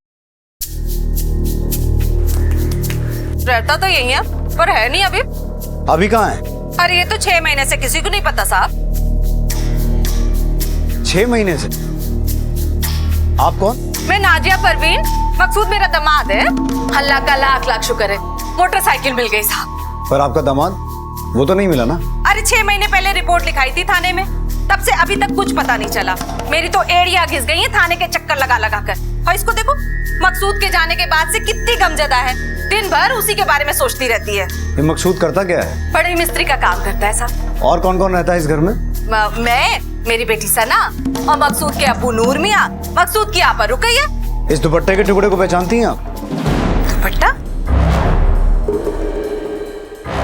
रहता तो यही है पर है नहीं अभी। अभी कहाँ है? अरे ये तो 6 महीने से किसी को नहीं पता साहब। 6 महीने से? आप कौन? मैं नाजिया परवीन, मकसूद मेरा दामाद है। अल्लाह का लाख लाख शुक्र है, मोटरसाइकिल मिल गई साहब। पर आपका दामाद वो तो नहीं मिला ना? अरे 6 महीने पहले रिपोर्ट लिखाई थी थाने में, तब से अभी तक कुछ पता नहीं चला। मेरी तो एड़ियां घिस गई हैं थाने के चक्कर लगा लगा कर। और इसको देखो, मकसूद के जाने के बाद से कितनी गमजदा है, दिन भर उसी के बारे में सोचती रहती है। ये मकसूद करता क्या है? बड़े मिस्त्री का काम करता है साहब। और कौन कौन रहता है इस घर में? मैं, मेरी बेटी सना और मकसूद के अब्बू नूर मियाँ, मकसूद की आपा रुकैया। इस दुपट्टे के टुकड़े को पहचानती हैं आप? दुपट्टा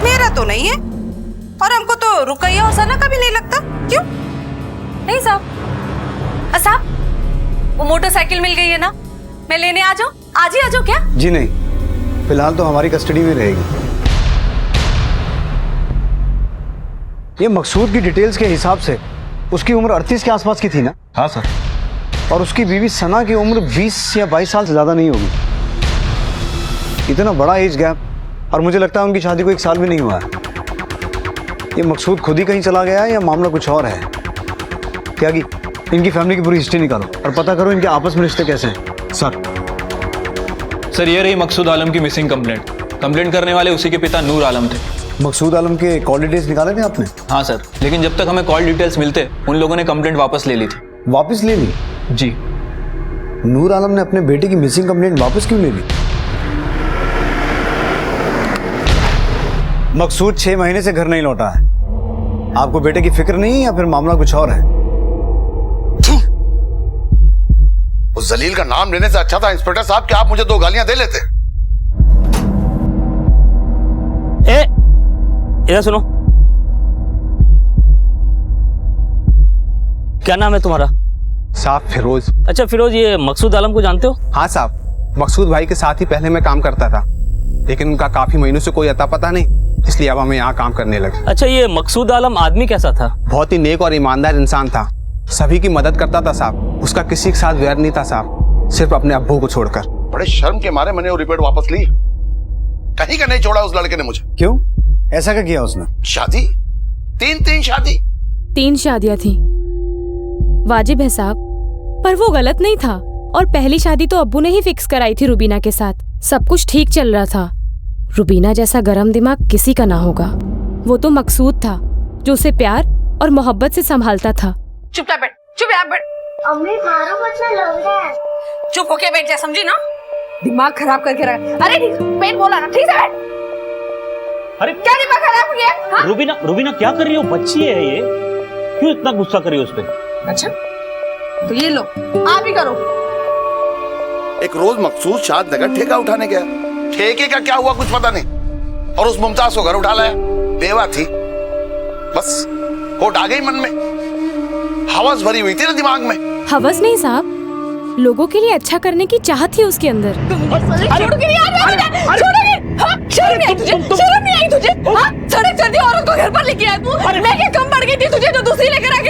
मेरा तो नहीं है और हमको तो रुकैया और सना का भी नहीं लगता। क्यों? नहीं साहब। साहब, वो मोटरसाइकिल मिल गई है ना, मैं लेने आ जाऊं? आज ही आ जाऊं क्या? जी नहीं, फिलहाल तो हमारी कस्टडी में रहेगी। ये मकसूद की डिटेल्स के हिसाब से उसकी उम्र 38 के आसपास की थी ना? हाँ सर। और उसकी बीवी सना की उम्र 20 या 22 साल से ज्यादा नहीं होगी। इतना बड़ा एज गैप, और मुझे लगता है उनकी शादी को 1 साल भी नहीं हुआ है। ये मकसूद खुद ही कहीं चला गया है या मामला कुछ और है? त्यागी, इनकी फैमिली की पूरी हिस्ट्री निकालो और पता करो इनके आपस में रिश्ते कैसे हैं। सर ये रही मकसूद आलम की मिसिंग कंप्लेंट। कंप्लेंट करने वाले उसी के पिता नूर आलम थे। मकसूद आलम के कॉल डिटेल्स निकाले थे आपने? हाँ सर, लेकिन जब तक हमें कॉल डिटेल्स मिलते उन लोगों ने कंप्लेंट वापस ले ली थी। वापस ले ली? जी। नूर आलम ने अपने बेटे की मिसिंग कंप्लेंट वापस क्यों ले ली? मकसूद 6 महीने से घर नहीं लौटा है। आपको बेटे की फिक्र नहीं या फिर मामला कुछ और है? उस जलील का नाम लेने से अच्छा था इंस्पेक्टर साहब कि आप मुझे 2 गालियां दे लेते। इधर सुनो, क्या नाम है तुम्हारा? साहब फिरोज। अच्छा फिरोज, ये मकसूद आलम को जानते हो? हाँ साहब, मकसूद भाई के साथ ही पहले मैं काम करता था, लेकिन उनका काफी महीनों से कोई अता पता नहीं, इसलिए अब हमें यहाँ काम करने लगे। अच्छा, ये मकसूद आलम आदमी कैसा था? बहुत ही नेक और ईमानदार इंसान था, सभी की मदद करता था साहब। उसका किसी के साथ वैर नहीं था साहब, सिर्फ अपने अब्बू को छोड़कर। बड़े शर्म के मारे मैंने वो रिपोर्ट वापस ली। कहीं का नहीं छोड़ा उस लड़के ने मुझे। क्यों? ऐसा क्या किया उसने? शादी, 3 शादी। 3 शादियां थी, वाजिब है साहब, पर वो गलत नहीं था। और पहली शादी तो अब्बू ने ही फिक्स कराई थी रुबीना के साथ। सब कुछ ठीक चल रहा था। रुबीना जैसा गरम दिमाग किसी का ना होगा। वो तो मकसूद था जो उसे प्यार और मोहब्बत से संभालता था। चुपचाप बैठ, चुपचाप बैठ। अम्मी मारो मत, मैं लग रहा है। चुप होके बैठ जा, समझी ना? दिमाग खराब करके रहा। अरे पेट बोला ना, ठीक से बैठ। अरे क्या दिमाग खराब हो गया? रुबीना क्या कर रही हो? बच्ची है ये, क्यों इतना गुस्सा कर रही हो उस पर? अच्छा तो ये लो, आप ही करो। एक रोज मकसूद शाद नगर ठेका उठाने गया। ठेके का क्या हुआ कुछ पता नहीं, और उस मुमताज को घर उठा लाया। बेवा थी, बस होट आ गई मन में। हवस भरी हुई थी ना दिमाग में। हवस नहीं साहब, लोगों के लिए अच्छा करने की चाहत थी उसके अंदर। शर्म नहीं आई तुझे? सड़क चढ़ती औरत को घर पर लेके आया तू। मैं क्या कम पड़ गई थी तुझे जो दूसरी लेकर आके?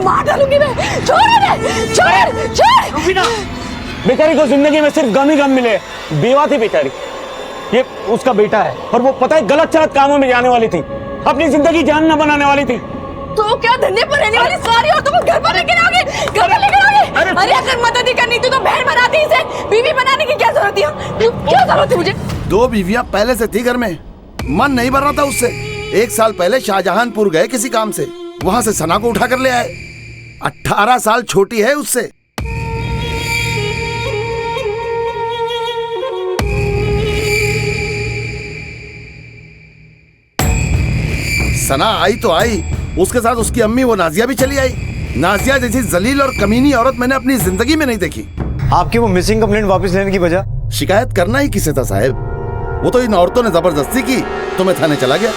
मार डालूंगी मैं। छोड़। बेचारी को जिंदगी में सिर्फ गम ही गम मिले। बेवा थी बेचारी, ये उसका बेटा है और वो पता है गलत चलत कामों में जाने वाली थी, अपनी जिंदगी जान न बनाने वाली थी। तो क्या धंधे पर रहने वाली सारी औरतों को घर पर लेकर आओगे? अरे अगर मदद ही करनी थी तो बहन बनाती, इसे बीवी बनाने की क्या जरूरत थी? क्या जरूरत थी मुझे? 2 बीवियां पहले से थी घर में, मन नहीं भर रहा था उससे। 1 साल पहले शाहजहानपुर गए किसी काम से, वहां से सना को उठा कर ले आए। 18 साल छोटी है उससे। सना आई तो आई, उसके साथ उसकी अम्मी वो नाजिया भी चली आई। नाजिया जैसी जलील और कमीनी औरत मैंने अपनी जिंदगी में नहीं देखी। आपकी वो मिसिंग कंप्लेंट वापस लेने की वजह? शिकायत करना ही किसे था साहब, वो तो इन औरतों ने जबरदस्ती की तो मैं थाने चला गया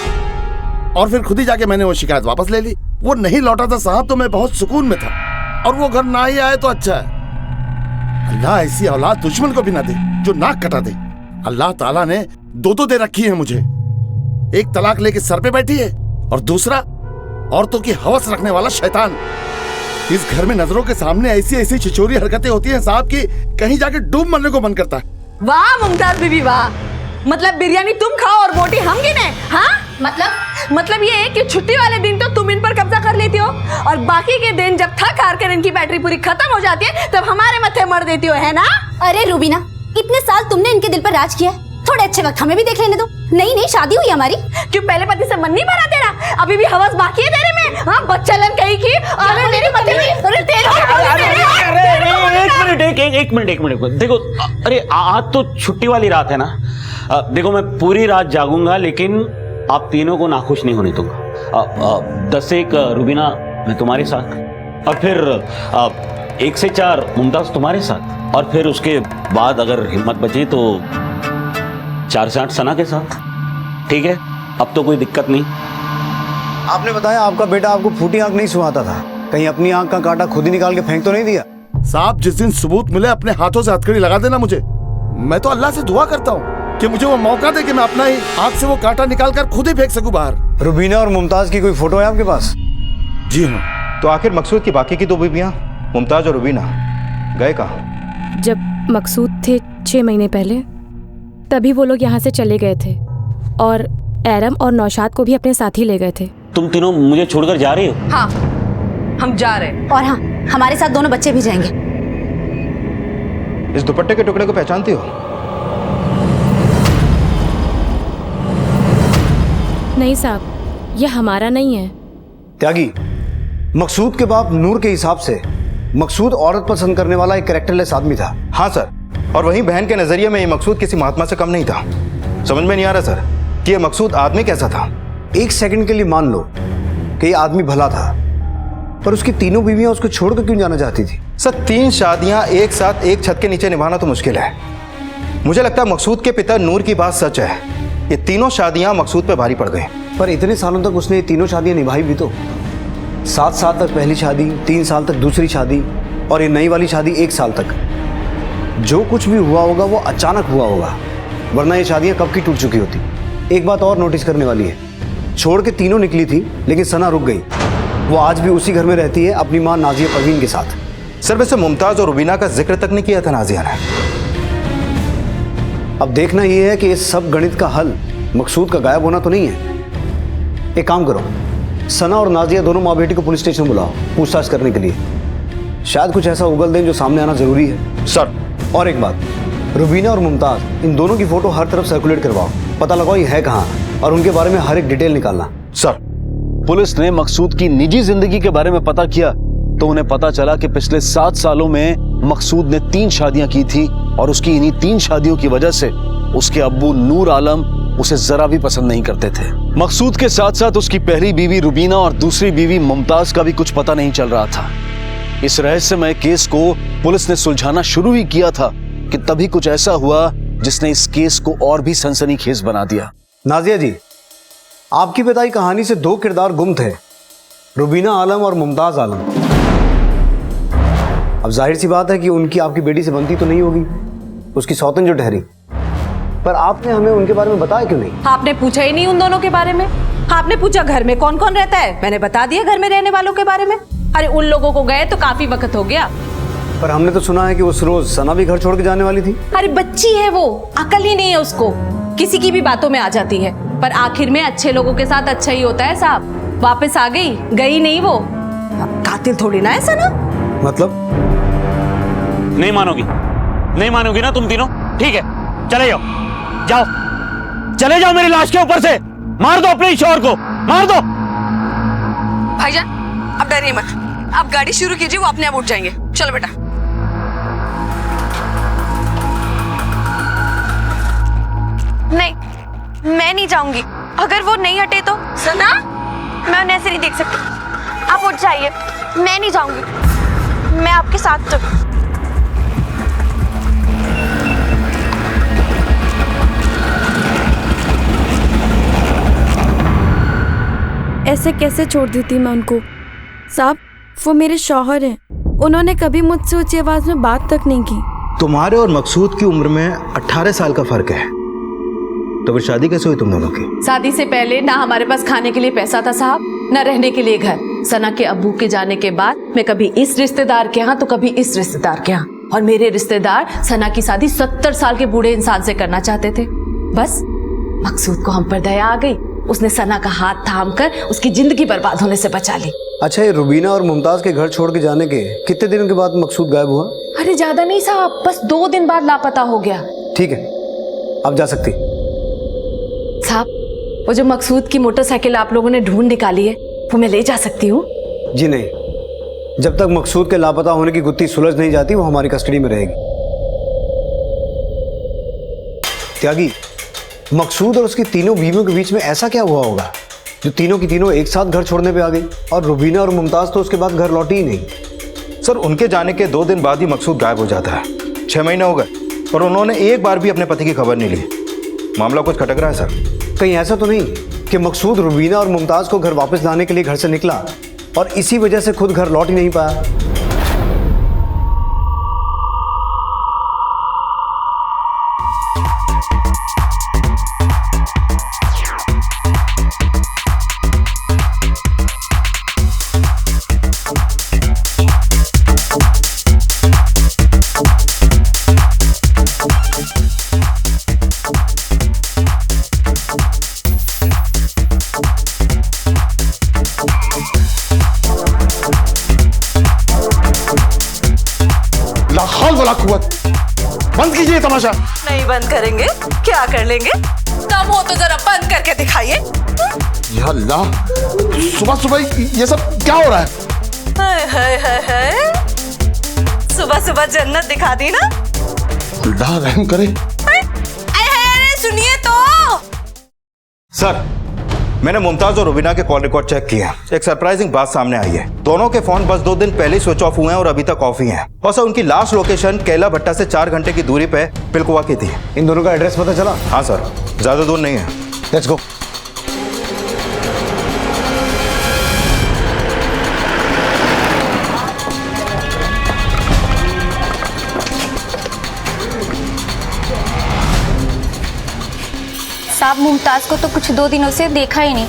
और फिर खुद ही जाके मैंने वो शिकायत वापस ले ली। वो नहीं लौटा था साहब तो मैं बहुत सुकून में था, और वो घर ना ही आए तो अच्छा है। अल्लाह ऐसी औलाद दुश्मन को भी ना दे जो नाक कटा दे। अल्लाह ताला ने 2 दे रखी है मुझे, एक तलाक लेके सर पे बैठी है और दूसरा औरतों की हवस रखने वाला शैतान। इस घर में नजरों के सामने ऐसी ऐसी छिछोरी हरकतें होती हैं साहब की कहीं जाके डूब मरने को मन करता है। वाह मुमताज बीबी वाह, मतलब बिरयानी तुम खाओ और बोटी हम गिने? हाँ मतलब ये है कि छुट्टी वाले दिन तो तुम इन पर कब्जा कर लेती हो और बाकी के दिन जब थक हार कर इनकी बैटरी पूरी खत्म हो जाती है तब हमारे मत्थे मर देती हो, है ना? अरे रूबीना, इतने साल तुमने इनके दिल पर राज किया, थोड़े अच्छे वक्त हमें भी देख लेने दो। नहीं शादी हुई हमारी। क्यों पहले पति से मन नहीं भरा तेरा? अभी भी हवस बाकी है तेरे में? हाँ बच्चलन कहीं की। अरे मेरे पति एक मिनट देखो, अरे आज तो छुट्टी वाली रात है ना। देखो मैं पूरी रात जागूंगा लेकिन आप तीनों को नाखुश नहीं होने दूंगा। 10 से 1 रूबीना मैं तुम्हारे साथ, और फिर 1 से 4 मुमताज तुम्हारे साथ, और फिर उसके बाद अगर हिम्मत बची तो 4 से 8 सना के साथ। ठीक है, अब तो कोई दिक्कत नहीं। आपने बताया आपका बेटा आपको फूटी आंख नहीं सुहाता था, कहीं अपनी आंख का कांटा खुद ही निकाल के फेंक तो नहीं दिया? साहब जिस दिन सबूत मिले अपने हाथों से हथकड़ी लगा देना मुझे। मैं तो अल्लाह से दुआ करता हूँ कि मुझे वो मौका दे कि मैं अपना ही आंख से वो कांटा निकाल कर खुद ही फेंक सकूं बाहर। रुबीना और मुमताज की कोई फोटो है आपके पास? जी हाँ। तो आखिर मकसूद की बाकी की 2 बीवियां मुमताज और रुबीना गए कहाँ? जब मकसूद थे 6 महीने पहले, तभी वो लोग यहाँ से चले गए थे और एरम और नौशाद को भी अपने साथ ही ले गए थे। तुम तीनों मुझे छोड़कर जा रही हो? हाँ हम जा रहे हैं। और हाँ, हमारे साथ दोनों बच्चे भी जाएंगे। इस दुपट्टे के टुकड़े को पहचानती हो? नहीं साहब, ये हमारा नहीं है। त्यागी, मकसूद के बाप नूर के हिसाब से मकसूद औरत पसंद करने वाला एक कैरेक्टरलेस आदमी था। हाँ सर, और वहीं बहन के नजरिए में ये मकसूद किसी महात्मा से कम नहीं था। समझ में नहीं आ रहा सर कि ये मकसूद आदमी कैसा था। 1 सेकंड के लिए मान लो कि ये आदमी भला था, पर उसकी तीनों बीवियां उसको छोड़कर क्यों जाना चाहती थी? सर 3 शादियां एक साथ एक छत के नीचे निभाना तो मुश्किल है। मुझे लगता है मकसूद के पिता नूर की बात सच है, ये तीनों शादियां मकसूद पे भारी पड़ गई। पर इतने सालों तक उसने ये तीनों शादियां निभाई भी तो। 7 साल तक पहली शादी, 3 साल तक दूसरी शादी, और ये नई वाली शादी 1 साल तक। जो कुछ भी हुआ होगा वो अचानक हुआ होगा, वरना ये शादियां कब की टूट चुकी होती। एक बात और नोटिस करने वाली है, छोड़ के तीनों निकली थी लेकिन सना रुक गई। वो आज भी उसी घर में रहती है अपनी माँ नाजिया परवीन के साथ। सर वैसे मुमताज और रुबीना का जिक्र तक नहीं किया था नाजिया ने। अब देखना ये है कि इस सब गणित का हल मकसूद का गायब होना तो नहीं है। एक काम करो, सना और नाजिया दोनों माँ बेटी को पुलिस स्टेशन बुलाओ पूछताछ करने के लिए। शायद कुछ ऐसा उगल दें जो सामने आना जरूरी है। सर और एक बात, रुबीना और मुमताज इन दोनों की फोटो हर तरफ सर्कुलेट करवाओ, पता लगाओ ये है कहाँ, और उनके बारे में हर एक डिटेल निकालना। सर पुलिस ने मकसूद की निजी जिंदगी के बारे में पता किया तो उन्हें पता चला कि पिछले 7 सालों में मकसूद ने 3 शादियां की थी, और उसकी इन्हीं 3 शादियों की वजह से उसके अब्बू नूर आलम उसे जरा भी पसंद नहीं करते थे। मकसूद के साथ साथ उसकी पहली बीवी रुबीना और दूसरी बीवी मुमताज का भी कुछ पता नहीं चल रहा था। इस रहस्यमय केस को पुलिस ने सुलझाना शुरू ही किया था कि तभी कुछ ऐसा हुआ जिसने इस केस को और भी सनसनीखेज बना दिया। नाजिया जी, आपकी बताई कहानी से 2 किरदार गुम थे, रुबीना आलम और मुमताज आलम। अब जाहिर सी बात है कि उनकी आपकी बेटी से बनती तो नहीं होगी, उसकी सौतन जो ठहरी। पर आपने हमें उनके बारे में बताया क्यों नहीं? आपने पूछा ही नहीं उन दोनों के बारे में। आपने पूछा घर में कौन कौन रहता है, मैंने बता दिया घर में रहने वालों के बारे में। अरे उन लोगों को गए तो काफी वक्त हो गया। पर हमने तो सुना है कि उस रोज सना भी घर छोड़ के जाने वाली थी। अरे बच्ची है वो, अकल ही नहीं है उसको, किसी की भी बातों में आ जाती है। पर आखिर में अच्छे लोगों के साथ अच्छा ही होता है साहब। वापस आ गई, गई नहीं वो। कातिल थोड़ी ना है सना। मतलब? नहीं मानोगी, नहीं मानोगी ना तुम तीनों? ठीक है, चले जाओ, जाओ चले जाओ मेरी लाश के ऊपर से। मार दो अपने शोहर को, मार दो। भाईजान अब डरिए मत, आप गाड़ी शुरू कीजिए, वो अपने आप उठ जाएंगे। चलो बेटा। नहीं, मैं नहीं जाऊंगी। अगर वो नहीं हटे तो। सना, मैं उन्हें ऐसे नहीं देख सकती। आप उठ जाइए, मैं नहीं जाऊंगी। मैं आपके साथ चलूं। ऐसे कैसे छोड़ देती मैं उनको? साहब, वो मेरे शौहर हैं। उन्होंने कभी मुझसे ऊंची आवाज में बात तक नहीं की। तुम्हारे और मकसूद की उम्र में 18 साल का फर्क है, तो फिर शादी कैसे हुई तुम दोनों की? शादी से पहले ना हमारे पास खाने के लिए पैसा था साहब, ना रहने के लिए घर। सना के अब्बू के जाने के बाद मैं कभी इस रिश्तेदार के यहाँ तो कभी इस रिश्तेदार के यहाँ, और मेरे रिश्तेदार सना की शादी 70 साल के बूढ़े इंसान से करना चाहते थे। बस मकसूद को हम पर दया आ गई, उसने सना का हाथ थाम कर उसकी जिंदगी बर्बाद होने से बचा ली। अच्छा, ये रुबीना और मुमताज के घर छोड़ के जाने के कितने दिनों के बाद मकसूद गायब हुआ? अरे ज्यादा नहीं साहब, बस 2 दिन बाद लापता हो गया। ठीक है, अब जा सकती। साहब, वो जो मकसूद की मोटरसाइकिल आप लोगों ने ढूंढ निकाली है, वो मैं ले जा सकती हूँ? जी नहीं, जब तक मकसूद के लापता होने की गुत्थी सुलझ नहीं जाती वो हमारी कस्टडी में रहेगी। त्यागी, मकसूद और उसकी तीनों बीवियों के बीच में ऐसा क्या हुआ होगा जो तीनों की तीनों एक साथ घर छोड़ने पे आ गई? और रुबीना और मुमताज तो उसके बाद घर लौटी ही नहीं। सर, उनके जाने के 2 दिन बाद ही मकसूद गायब हो जाता है। 6 महीने हो गए और उन्होंने एक बार भी अपने पति की खबर नहीं ली। मामला कुछ खटक रहा है सर। कहीं ऐसा तो नहीं कि मकसूद रुबीना और मुमताज को घर वापस लाने के लिए घर से निकला और इसी वजह से खुद घर लौट ही नहीं पाया? बंद कीजिए तमाशा। नहीं बंद करेंगे, क्या कर लेंगे? कम हो तो जरा बंद करके दिखाइए। या अल्लाह, सुबह सुबह ये सब क्या हो रहा है? हाय हाय हाय हाय, सुबह सुबह जन्नत दिखा दी ना। अल्लाह रहम करे। अरे सुनिए तो। सर, मैंने मुमताज और रुबीना के कॉल रिकॉर्ड चेक किया। एक सरप्राइजिंग बात सामने आई है। दोनों के फोन बस 2 दिन पहले स्विच ऑफ हुए हैं और अभी तक ऑफ ही हैं। और सर, उनकी लास्ट लोकेशन केला भट्टा से 4 घंटे की दूरी पे पिलकुआ की थी। इन दोनों का एड्रेस पता चला? हाँ सर, ज्यादा दूर नहीं है। Let's go. साहब, मुमताज को तो कुछ 2 दिनों से देखा ही नहीं,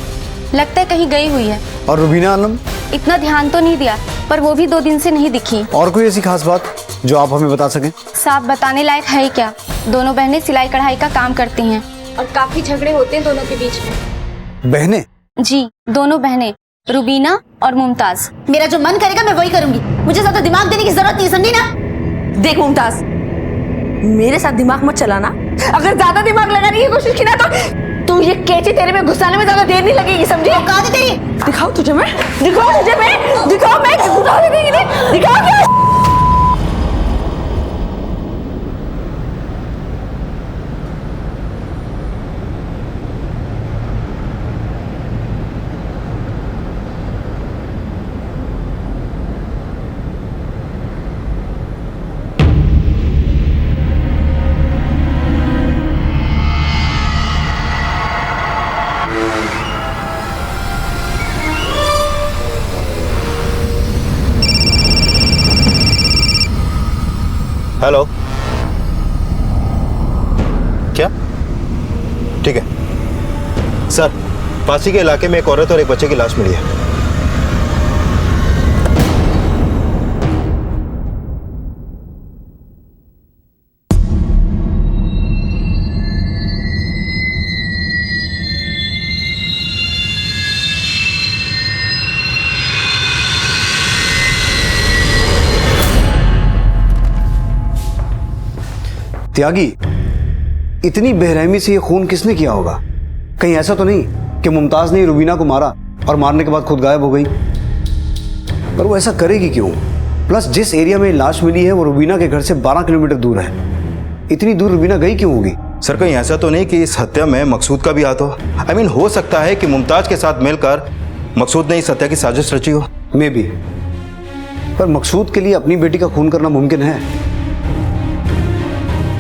लगता है कहीं गई हुई है। और रुबीना आलम? इतना ध्यान तो नहीं दिया, पर वो भी 2 दिन से नहीं दिखी। और कोई ऐसी खास बात जो आप हमें बता सकें? साहब, बताने लायक है ही क्या। दोनों बहनें सिलाई कढ़ाई का काम करती हैं और काफी झगड़े होते हैं दोनों के बीच में। बहनें? जी, दोनों बहनें, रुबीना और मुमताज। मेरा जो मन करेगा मैं वही करूंगी, मुझे ज्यादा दिमाग देने की जरूरत नहीं, समझी ना? देख मुमताज, मेरे साथ दिमाग मत चलाना। अगर ज्यादा दिमाग लगाने की कोशिश की ना तो ये कैची तेरे में घुसाने में ज्यादा देर नहीं लगेगी, समझी? कहा थी तेरी? दिखाओ तुझे मैं, दिखाओ तुझे मैं, दिखाओ मैं, दिखाओ क्या? हेलो, क्या? ठीक है सर, पासी के इलाके में एक औरत और एक बच्चे की लाश मिली है। त्यागी, इतनी बेरहमी से ये खून किसने किया होगा? कहीं ऐसा तो नहीं कि मुमताज ने रुबीना को मारा और मारने के बाद खुद गायब हो गई? पर वो ऐसा करेगी क्यों? प्लस जिस एरिया में लाश मिली है वो रुबीना के घर से 12 किलोमीटर दूर है। इतनी दूर रुबीना गई क्यों होगी? सर, कहीं ऐसा तो नहीं कि इस हत्या में मकसूद का भी हाथ हो? I mean, हो सकता है कि मुमताज के साथ मिलकर मकसूद ने इस हत्या की साजिश रची हो। मे बी, पर मकसूद के लिए अपनी बेटी का खून करना मुमकिन है?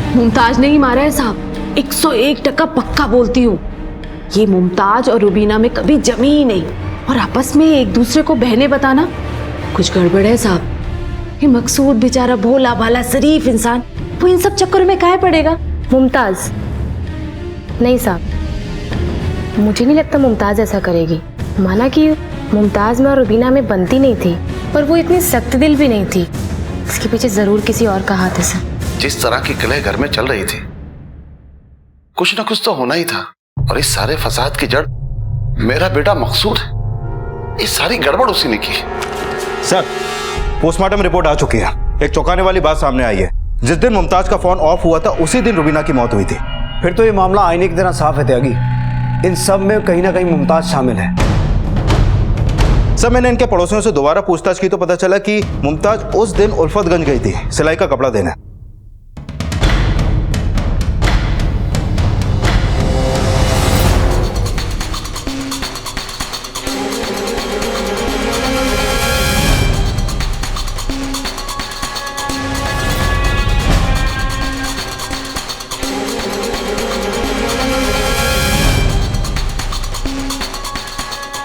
मुमताज ने ही मारा है साहब, 101% पक्का बोलती हूँ। ये मुमताज और रुबीना में कभी जमी ही नहीं, और आपस में एक दूसरे को बहने बताना कुछ गड़बड़ है साहब। ये मकसूद बेचारा भोला भाला शरीफ इंसान, वो इन सब चक्करों में काहे पड़ेगा? मुमताज नहीं साहब, मुझे नहीं लगता मुमताज ऐसा करेगी। माना कि मुमताज में और रुबीना में बनती नहीं थी, पर वो इतनी सख्त दिल भी नहीं थी। इसके पीछे जरूर किसी और का हाथ है सर। जिस तरह की कलह घर में चल रही थी, कुछ ना कुछ तो होना ही था। और इस सारे फसाद की जड़ मेरा बेटा मकसूद है। इस सारी गड़बड़ उसी ने की। सर, पोस्टमार्टम रिपोर्ट आ चुकी है। एक चौंकाने वाली बात सामने आई है। जिस दिन मुमताज का फोन ऑफ हुआ था उसी दिन रुबीना की मौत हुई थी। फिर तो ये मामला आईने की तरह साफ है त्यागी। इन सब में कहीं ना कहीं मुमताज शामिल है। सर, मैंने इनके पड़ोसियों से दोबारा पूछताछ की तो पता चला कि मुमताज उस दिन उल्फतगंज गई थी सिलाई का कपड़ा देने।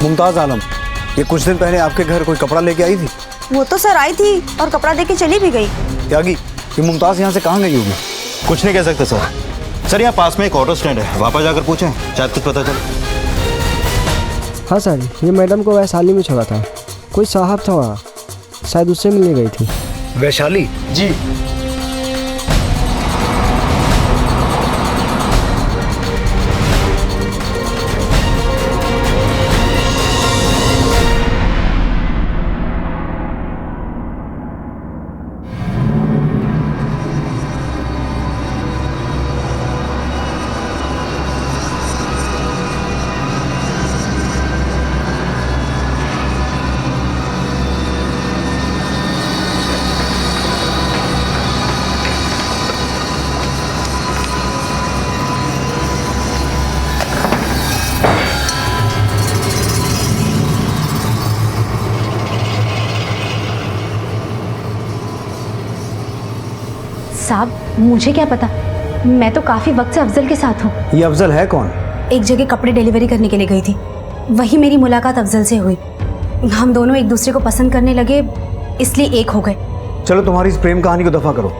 मुमताज आलम, ये कुछ दिन पहले आपके घर कोई कपड़ा लेके आई थी? वो तो सर आई थी और कपड़ा देके चली भी गई। त्यागी, ये मुमताज यहाँ से कहाँ गई होगी? कुछ नहीं कह सकते सर। सर, यहाँ पास में एक ऑटो स्टैंड है, वहाँ पर जाकर पूछें, शायद कुछ पता चले। हाँ सर, ये मैडम को वैशाली में छोड़ा था। कोई साहब था वहाँ, शायद उससे मिलने गई थी। वैशाली? जी। साहब, मुझे क्या पता, मैं तो काफी वक्त से अफजल के साथ हूँ। ये अफजल है कौन? एक जगह कपड़े डिलीवरी करने के लिए गई थी, वही मेरी मुलाकात अफजल से हुई। हम दोनों एक दूसरे को पसंद करने लगे, इसलिए एक हो गए। चलो तुम्हारी इस प्रेम कहानी को दफा करो।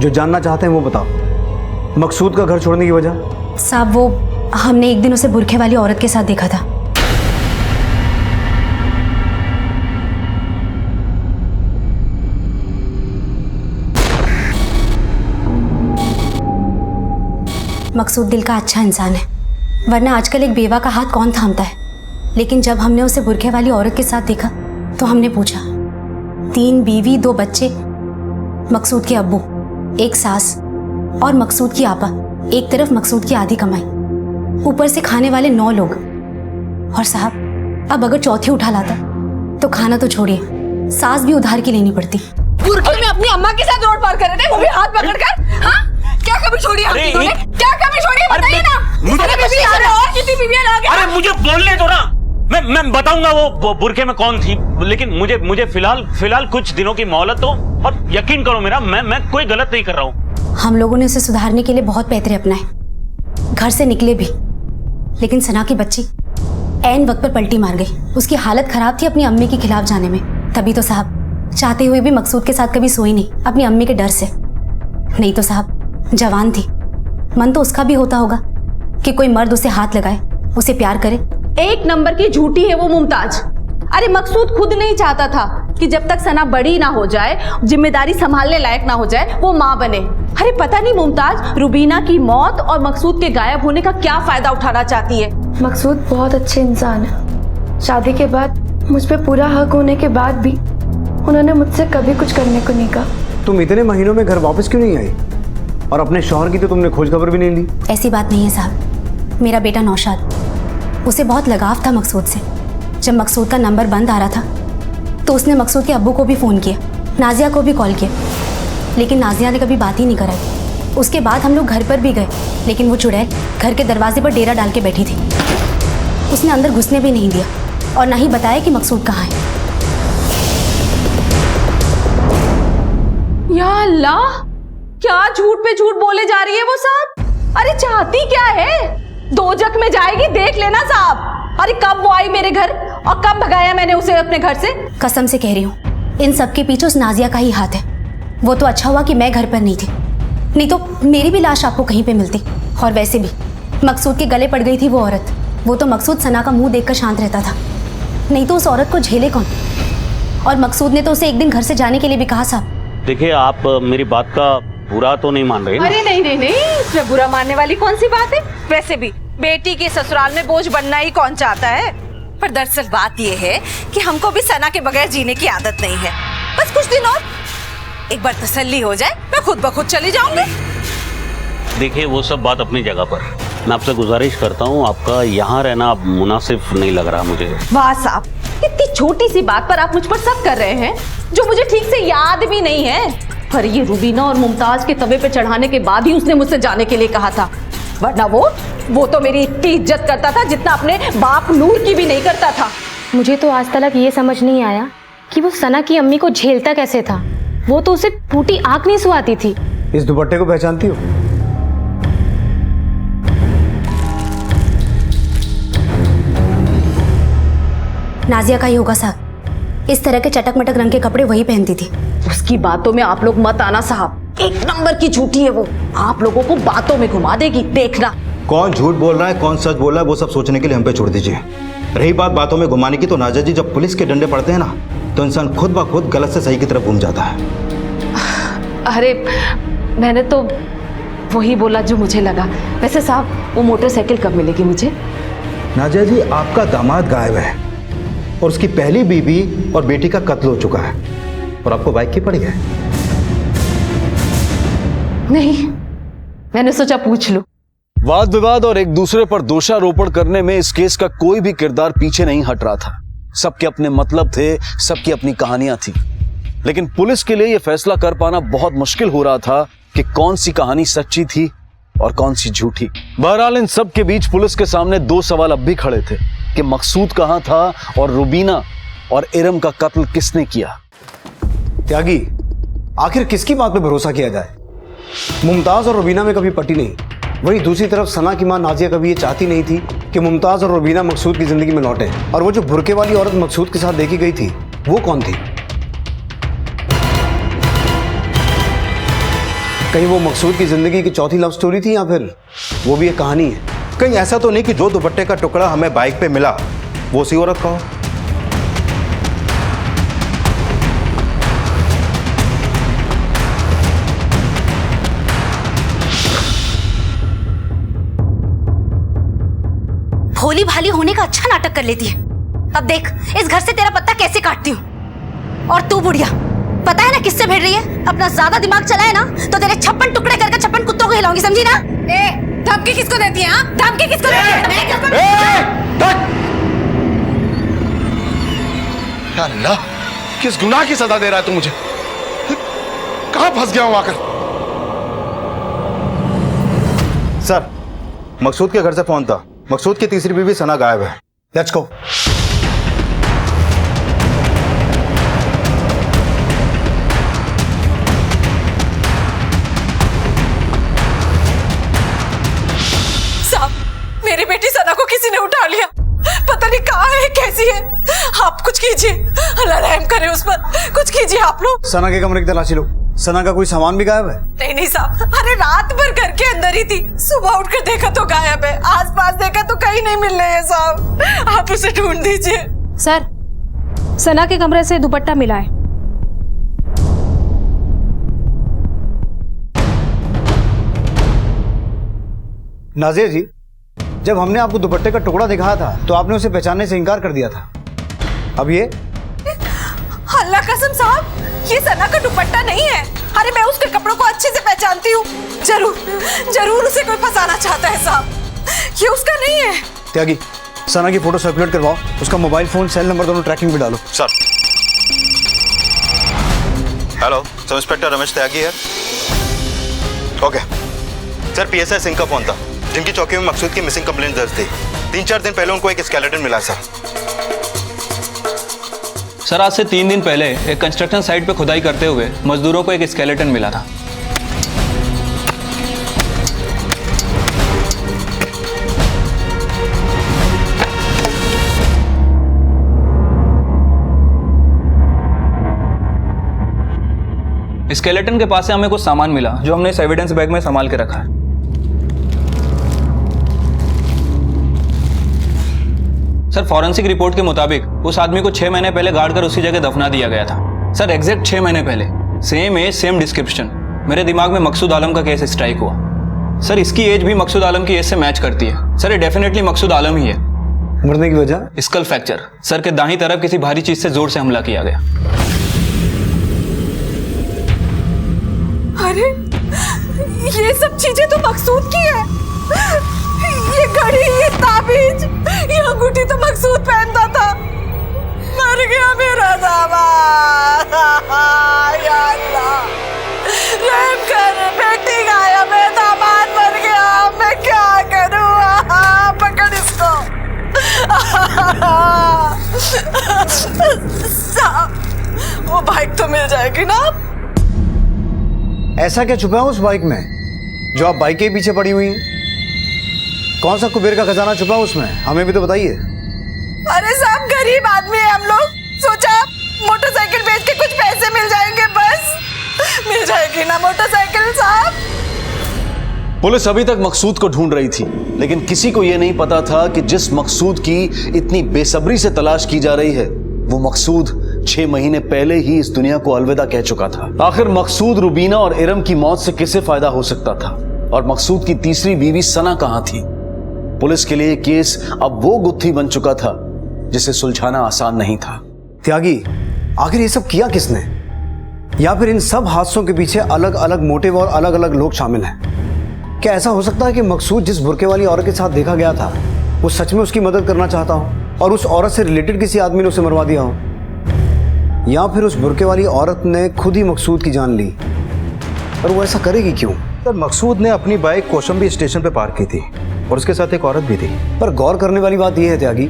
जो जानना चाहते हैं वो बताओ। मकसूद का घर छोड़ने की वजह? साहब, वो हमने एक दिन उसे बुरखे वाली औरत के साथ देखा था। मकसूद दिल का अच्छा इंसान है, वरना आजकल एक बेवा का हाथ कौन थामता है। लेकिन जब हमने उसे बुरखे वाली औरत के साथ देखा तो हमने पूछा। 3 बीवी 2 बच्चे, मकसूद के अब्बू, एक सास और मकसूद की आपा, एक तरफ मकसूद की आधी कमाई, ऊपर से खाने वाले 9 लोग। और साहब, अब अगर चौथी उठा लाता तो खाना तो छोड़िए, सास भी उधार की लेनी पड़ती। बुरखे में अपनी अम्मा के साथ रोड पार कर रहे थे, वो भी हाथ पकड़कर। हाँ, क्या कमी छोड़ी हम तीनों ने? क्या कमी छोड़ी बताइए ना। अरे बीवी आ रहे और कितनी बीवियां ला गए? अरे मुझे बोलने दो ना, मैं बताऊंगा वो बुरखे में कौन थी। लेकिन मुझे फिलहाल कुछ दिनों की मोहलत दो, और यकीन करो मेरा, मैं कोई गलत नहीं कर रहा हूँ। हम लोगों ने उसे सुधारने के लिए बहुत पैतरे अपनाए, घर से निकले भी, लेकिन सना की बच्ची ऐन वक्त पर पलटी मार गई। उसकी हालत खराब थी अपनी अम्मी के खिलाफ जाने में। तभी तो साहब, चाहते हुए भी मकसूद के साथ कभी सोई नहीं, अपनी अम्मी के डर से। नहीं तो साहब जवान थी, मन तो उसका भी होता होगा कि कोई मर्द उसे हाथ लगाए, उसे प्यार करे। एक नंबर की झूठी है वो मुमताज। अरे मकसूद खुद नहीं चाहता था कि जब तक सना बड़ी ना हो जाए, जिम्मेदारी संभालने लायक ना हो जाए, वो माँ बने। अरे पता नहीं मुमताज रुबीना की मौत और मकसूद के गायब होने का क्या फायदा उठाना चाहती है। मकसूद बहुत अच्छे इंसान है। शादी के बाद मुझ पे पूरा हक होने के बाद भी उन्होंने मुझसे कभी कुछ करने को नहीं कहा। तुम इतने महीनों में घर वापस क्यों नहीं आई? और अपने शौहर की तो तुमने खोज खबर भी नहीं ली। ऐसी बात नहीं है साहब, मेरा बेटा नौशाद, उसे बहुत लगाव था मकसूद से। जब मकसूद का नंबर बंद आ रहा था तो उसने मकसूद के अब्बू को भी फ़ोन किया, नाजिया को भी कॉल किया, लेकिन नाजिया ने कभी बात ही नहीं कराई। उसके बाद हम लोग घर पर भी गए, लेकिन वो चुड़ैल घर के दरवाजे पर डेरा डाल के बैठी थी। उसने अंदर घुसने भी नहीं दिया और ना ही बताया कि मकसूद कहाँ है। या अल्लाह, क्या झूठ पे झूठ बोले जा रही है वो साहब। अरे चाहती क्या है? दोजख में जाएगी, देख लेना साहब। अरे कब वो आई मेरे घर और कब भगाया मैंने उसे अपने घर से। कसम से कह रही हूँ, इन सब के पीछे उस नाजिया का ही हाथ है। वो तो अच्छा हुआ कि मैं घर पर नहीं थी, नहीं तो मेरी भी लाश आपको कहीं पे मिलती। और वैसे भी मकसूद के गले पड़ गई थी वो औरत। वो तो मकसूद सना का मुंह देखकर शांत रहता था, नहीं तो उस औरत को झेले कौन। और मकसूद ने तो उसे एक दिन घर से जाने के लिए भी कहा साहब। देखिए, आप मेरी बात का बुरा तो नहीं मान रहे ना? अरे नहीं नहीं नहीं, इसमें बुरा मानने वाली कौन सी बात है। वैसे भी बेटी के ससुराल में बोझ बनना ही कौन चाहता है। पर दरअसल बात यह है कि हमको भी सना के बगैर जीने की आदत नहीं है। बस कुछ दिन और, एक बार तसल्ली हो जाए, मैं खुद ब खुद चली जाऊंगी। देखिए, वो सब बात अपनी जगह पर। मैं आपसे गुजारिश करता हूँ, आपका यहाँ रहना मुनासिब नहीं लग रहा मुझे। वाह साहब, इतनी छोटी सी बात पर आप मुझ पर शक कर रहे हैं जो मुझे ठीक से याद भी नहीं है। पर ये रुबीना और मुमताज के तवे पे चढ़ाने के बाद ही उसने मुझसे जाने के लिए कहा था, वरना वो तो मेरी इतनी इज्जत करता था जितना अपने बाप नूर की भी नहीं करता था। मुझे तो आज तक ये समझ नहीं आया कि वो सना की अम्मी को झेलता कैसे था। वो तो उसे टूटी आंख नहीं सुहाती थी। इस दुपट्टे को पहचानती हो? नाजिया का ही होगा साहब। इस तरह के चटक मटक रंग के कपड़े वही पहनती थी। उसकी बातों में आप लोग मत आना साहब, एक नंबर की झूठी है वो। आप लोगों को बातों में घुमा देगी, देखना। कौन झूठ बोल रहा है, कौन सच बोल रहा है, वो सब सोचने के लिए हम पे छोड़ दीजिए। रही बात बातों में घुमाने की, तो नाजा जी, जब पुलिस के डंडे पड़ते हैं ना, तो इंसान खुद ब खुद गलत से सही की तरफ घूम जाता है। अरे मैंने तो वही बोला जो मुझे लगा। वैसे साहब, वो मोटरसाइकिल कब मिलेगी मुझे? नाजा जी, आपका दामाद गायब है और उसकी पहली बीवी और बेटी का कत्ल हो चुका है, और आपको बाइक की पड़ी है। नहीं, मैंने सोचा पूछ लूं। वाद विवाद और एक दूसरे पर दोषारोपण करने में इस केस का कोई भी किरदार पीछे नहीं हट रहा था। सबके अपने मतलब थे, सबकी अपनी कहानियां थी, लेकिन पुलिस के लिए यह फैसला कर पाना बहुत मुश्किल हो रहा था कि कौन सी कहानी सच्ची थी और कौन सी झूठी। बहरहाल इन सब के बीच पुलिस के सामने दो सवाल अब भी खड़े थे कि मकसूद कहां था और रुबीना और इरम का कत्ल किसने किया। त्यागी, आखिर किसकी बात पे भरोसा किया जाए? मुमताज और रुबीना में कभी पटी नहीं। वहीं दूसरी तरफ सना की मां नाजिया कभी ये चाहती नहीं थी कि मुमताज और रुबीना मकसूद की जिंदगी में लौटे। और वो जो बुरके वाली औरत मकसूद के साथ देखी गई थी, वो कौन थी? कहीं वो मकसूद की जिंदगी की चौथी लव स्टोरी थी, या फिर वो भी एक कहानी है? कहीं ऐसा तो नहीं कि जो दुपट्टे का टुकड़ा हमें बाइक पे मिला वो उसी औरत का हो? भोली भाली होने का अच्छा नाटक कर लेती है। अब देख, इस घर से तेरा पत्ता कैसे काटती हूँ। और तू बुढ़िया, पता है ना किससे भिड़ रही है? अपना ज्यादा दिमाग चलाए ना तो तेरे 56 टुकड़े करके 56 कुत्तों को खिलाऊंगी, समझी ना? धमकी किसको देती है? धमकी किसको देती है? अल्लाह, किस गुनाह की सजा दे रहा है तू मुझे? कहां फंस गया हूं आकर? सर, मकसूद के घर से फोन था। मकसूद की तीसरी बीवी सना गायब है। Let's go. साहब, मेरी बेटी सना को किसी ने उठा लिया। पता नहीं कहाँ है, कैसी है। आप कुछ कीजिए, अल्लाह रहम करे उस पर। कुछ कीजिए आप लोग। सना के कमरे की तलाशी लो। सना का कोई सामान भी गायब है? नहीं नहीं साहब, अरे रात भर घर के अंदर ही थी, सुबह उठकर देखा तो गायब है, आसपास देखा तो कहीं नहीं मिल रही है साहब, आप उसे ढूंढ दीजिए। सर, सना के कमरे से दुपट्टा मिला है। नाजिया जी, जब हमने आपको दुपट्टे का टुकड़ा दिखाया था तो आपने उसे पहचानने से इनकार कर दिया था। अब ये अल्लाह कसम साहब, ये सना का दुपट्टा नहीं है। अरे मैं उसके कपड़ों को अच्छे से पहचानती हूँ, जरूर उसे कोई फंसाना चाहता है साहब, ये उसका नहीं है। त्यागी, सना की फोटो सर्कुलेट करवाओ, उसका मोबाइल फोन, सेल नंबर दोनों ट्रैकिंग पे डालो। Sir. Hello, sub inspector Ramesh Tyagi है। ओके सर, पीएसआई सिंह का फोन था, जिनकी चौकी में मकसूद की मिसिंग कंप्लेंट दर्ज थी। 3-4 दिन पहले उनको एक स्केलेटन मिला सर। सर, आज से 3 दिन पहले एक कंस्ट्रक्शन साइट पे खुदाई करते हुए मजदूरों को एक स्केलेटन मिला था। स्केलेटन के पास से हमें कुछ सामान मिला जो हमने इस एविडेंस बैग में संभाल के रखा है। सर, फॉरेंसिक रिपोर्ट के मुताबिक उस आदमी को 6 महीने पहले गाड़ कर उसी जगह दफना दिया गया था। सर, एग्जैक्ट 6 महीने पहले, सेम एज सेम डिस्क्रिप्शन। मेरे दिमाग में मकसूद आलम का केस स्ट्राइक हुआ। सर, इसकी एज भी मकसूद आलम की एज से मैच करती है। सर, ये डेफिनेटली मकसूद आलम ही है। मरने की वजह? Skull fracture. सर के दाहिनी तरफ किसी भारी चीज से जोर से हमला किया गया। अरे ये सब चीजें तो मकसूद की है। ये घड़ी, ये ताबीज, ये अंगूठी तो मकसूद पहनता था। मर गया मेरा दामाद। या अल्लाह, रहम कर, बेटी गायब है, दामाद मर गया, मैं क्या करूँ? पकड़ इसको। साहब, वो बाइक तो मिल जाएगी ना? ऐसा क्या छुपा है उस बाइक में जो आप बाइक के पीछे पड़ी हुई हैं? कौन सा कुबेर का खजाना छुपा है उसमें, हमें भी तो बताइए। अरे साहब, गरीब आदमी है हम लोग, सोचा मोटरसाइकिल बेच के कुछ पैसे मिल जाएंगे, बस। मिल जाएगी ना मोटरसाइकिल साहब? पुलिस अभी तक मकसूद को ढूंढ रही थी, लेकिन किसी को यह नहीं पता था कि जिस मकसूद की इतनी बेसब्री से तलाश की जा रही है, वो मकसूद 6 महीने पहले ही इस दुनिया को अलविदा कह चुका था। आखिर मकसूद, रुबीना और इरम की मौत से किसे फायदा हो सकता था? और मकसूद की तीसरी बीवी सना कहां थी? पुलिस के लिए केस अब वो गुत्थी बन चुका था जिसे सुलझाना आसान नहीं था। त्यागी, आखिर ये सब किया किसने? या फिर इन सब हादसों के पीछे अलग अलग मोटिव और अलग अलग लोग शामिल हैं? क्या ऐसा हो सकता है कि मकसूद जिस बुरके वाली औरत के साथ देखा गया था, वो सच में उसकी मदद करना चाहता हो और उस औरत से रिलेटेड किसी आदमी ने उसे मरवा दिया हो? या फिर उस बुरके वाली औरत ने खुद ही मकसूद की जान ली? और वो ऐसा करेगी क्यों? सर, मकसूद ने अपनी बाइक कौशंबी स्टेशन पे पार्क की थी और उसके साथ एक औरत भी थी। पर गौर करने वाली बात यह है त्यागी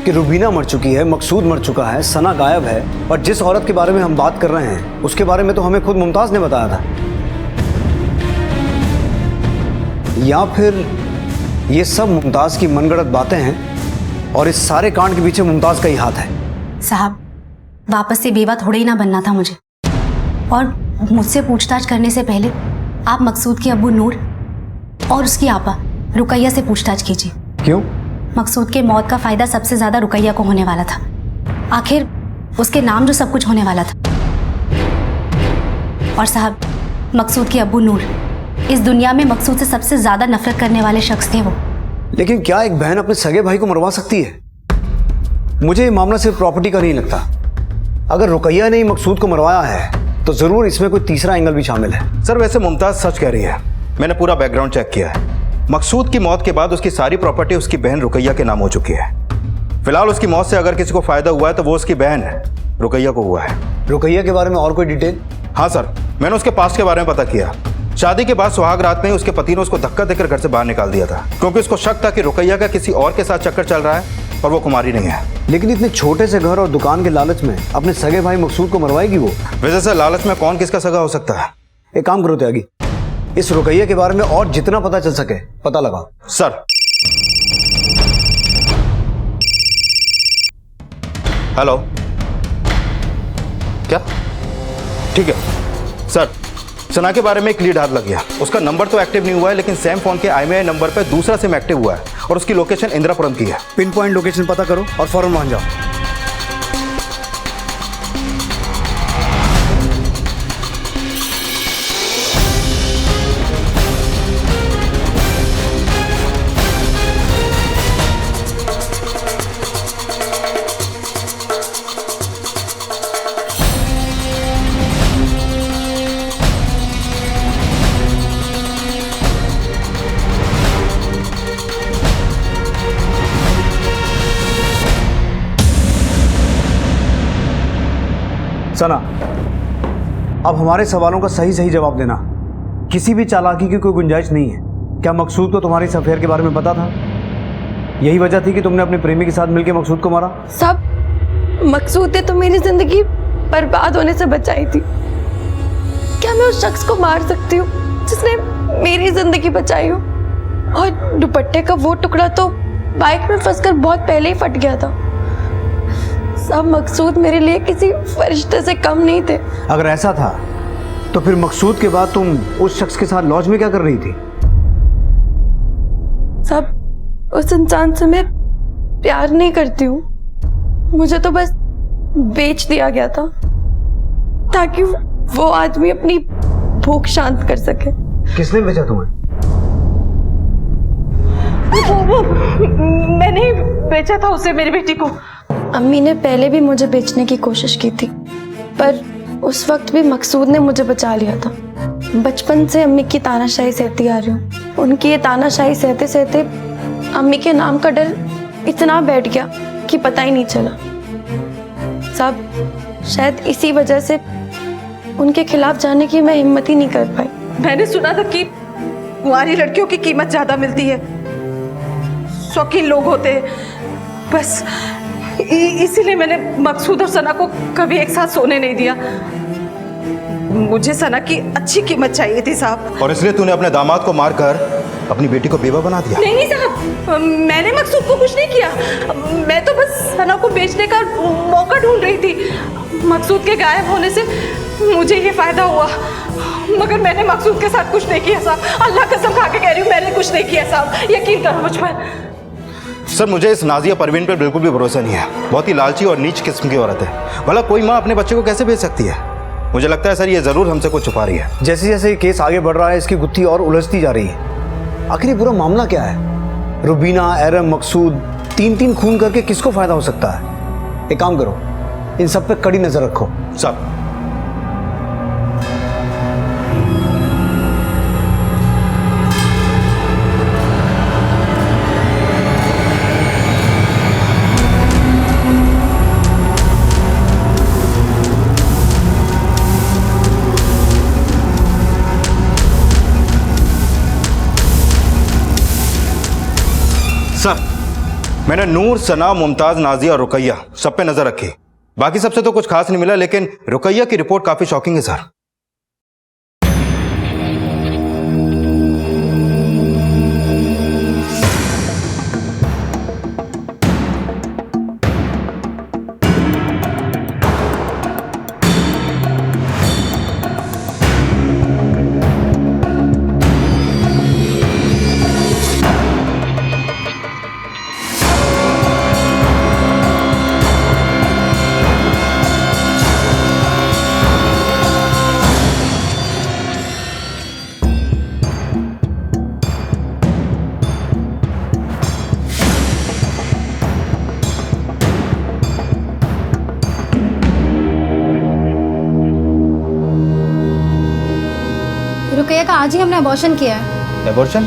कि रुबीना मर चुकी है, मकसूद मर चुका है, सना गायब है, और जिस औरत के बारे में हम बात कर रहे हैं उसके बारे में तो हमें खुद मुमताज ने बताया था। या फिर ये सब मुमताज की मनगढ़ंत बातें हैं और इस सारे कांड के पीछे मुमताज का ही हाथ है? साहब, वापस से बेवा थोड़े ही ना बनना था मुझे, और मुझसे पूछताछ करने से पहले आप मकसूद के अब्बू नूर और उसकी आपा रुकैया से पूछताछ कीजिए। क्यों? मकसूद के मौत का फायदा सबसे ज्यादा रुकैया को होने वाला था। आखिर उसके नाम जो सब कुछ होने वाला था। और साहब, मकसूद के अब्बू नूर इस दुनिया में मकसूद से सबसे ज्यादा नफरत करने वाले शख्स थे वो। लेकिन क्या एक बहन अपने सगे भाई को मरवा सकती है? मुझे ये मामला सिर्फ प्रॉपर्टी का नहीं लगता। अगर रुकैया ने ही मकसूद को मरवाया है तो जरूर इसमें कोई तीसरा एंगल भी शामिल है। सर, वैसे मुमताज सच कह रही है। मैंने पूरा बैकग्राउंड चेक किया है। मकसूद की मौत के बाद उसकी सारी प्रॉपर्टी उसकी बहन रुकैया के नाम हो चुकी है। फिलहाल उसकी मौत से अगर किसी को फायदा हुआ है तो वो उसकी बहन रुकैया को हुआ है। रुकैया के बारे में और कोई डिटेल? हाँ सर, मैंने उसके पास्ट के बारे में पता किया। शादी के बाद सुहाग रात में ही उसके पति ने उसको धक्का देकर घर से बाहर निकाल दिया था, क्योंकि उसको शक था कि रुकैया का किसी और के साथ चक्कर चल रहा है और वो कुमारी नहीं है। लेकिन इतने छोटे से घर और दुकान के लालच में अपने सगे भाई मकसूद को मरवाएगी वो? वैसे सर, लालच में कौन किसका सगा हो सकता है? एक काम करो त्यागी, इस रुकैया के बारे में और जितना पता चल सके पता लगाओ। सर। हेलो, क्या? ठीक है सर, सना के बारे में एक लीड हाथ लग गया। उसका नंबर तो एक्टिव नहीं हुआ है, लेकिन सेम फोन के IMEI नंबर पे दूसरा सिम एक्टिव हुआ है और उसकी लोकेशन इंदिरापुरम की है। पिन पॉइंट लोकेशन पता करो और फौरन वहां जाओ। सना, अब हमारे सवालों का सही सही जवाब देना। किसी भी चालाकी की कोई गुंजाइश नहीं है। क्या मकसूद को तुम्हारी इस अफेयर के बारे में पता था? यही वजह थी कि तुमने अपने प्रेमी के साथ मिलकर मकसूद को मारा? सब मकसूद ने तो मेरी जिंदगी बर्बाद होने से बचाई थी। क्या मैं उस शख्स को मार सकती हूँ जिसने मेरी जिंदगी बचाई हो? और दुपट्टे का वो टुकड़ा तो बाइक में फंसकर बहुत पहले ही फट गया था। सब मकसूद मेरे लिए किसी फरिश्ते से कम नहीं थे। अगर ऐसा था तो फिर मकसूद के बाद तुम उस शख्स के साथ लॉज में क्या कर रही थी? सब उस इंसान से मैं प्यार नहीं करती हूँ। मुझे तो बस बेच दिया गया था ताकि वो आदमी अपनी भूख शांत कर सके। किसने बेचा तुम्हें? वो मैंने ही बेचा था उसे, मेरी बेटी को। अम्मी ने पहले भी मुझे बेचने की कोशिश की थी, पर उस वक्त भी मकसूद ने मुझे बचा लिया था। बचपन से अम्मी की तानाशाही सहती आ रही हूँ। उनकी ये तानाशाही सहते सहते अम्मी के नाम का डर इतना बैठ गया कि पता ही नहीं चला। सब शायद इसी वजह से उनके खिलाफ जाने की मैं हिम्मत ही नहीं कर पाई। मैंने सुना था कि कुंवारी लड़कियों की कीमत ज्यादा मिलती है, शौकीन लोग होते हैं, बस इसीलिए मैंने मकसूद और सना को कभी एक साथ सोने नहीं दिया। मुझे सना की अच्छी कीमत चाहिए थी साहब। और इसलिए तूने अपने दामाद को मारकर अपनी बेटी को बेवा बना दिया? नहीं साहब, मैंने मकसूद को कुछ नहीं किया। मैं तो बस सना को बेचने का मौका ढूंढ रही थी। मकसूद के गायब होने से मुझे ये फायदा हुआ, मगर मैंने मकसूद के साथ कुछ नहीं किया साहब। अल्लाह कसम खा के कह रही हूँ, मैंने कुछ नहीं किया साहब, यकीन करो मुझ पर। सर, मुझे इस नाजिया परवीन पर बिल्कुल भी भरोसा नहीं है। बहुत ही लालची और नीच किस्म की औरत है। भला कोई माँ अपने बच्चे को कैसे भेज सकती है? मुझे लगता है सर ये जरूर हमसे कुछ छुपा रही है। जैसे जैसे ये केस आगे बढ़ रहा है इसकी गुत्थी और उलझती जा रही है। आखिर ये पूरा मामला क्या है? रुबीना, एरम, मकसूद, तीन खून करके किसको फायदा हो सकता है? एक काम करो, इन सब पे कड़ी नजर रखो। सब सर, मैंने नूर, सना, मुमताज, नाजिया और रुकैया सब पे नजर रखी। बाकी सबसे तो कुछ खास नहीं मिला, लेकिन रुकैया की रिपोर्ट काफी शॉकिंग है सर। रुकैया का आज ही हमने अबॉर्शन किया है। एबॉर्शन?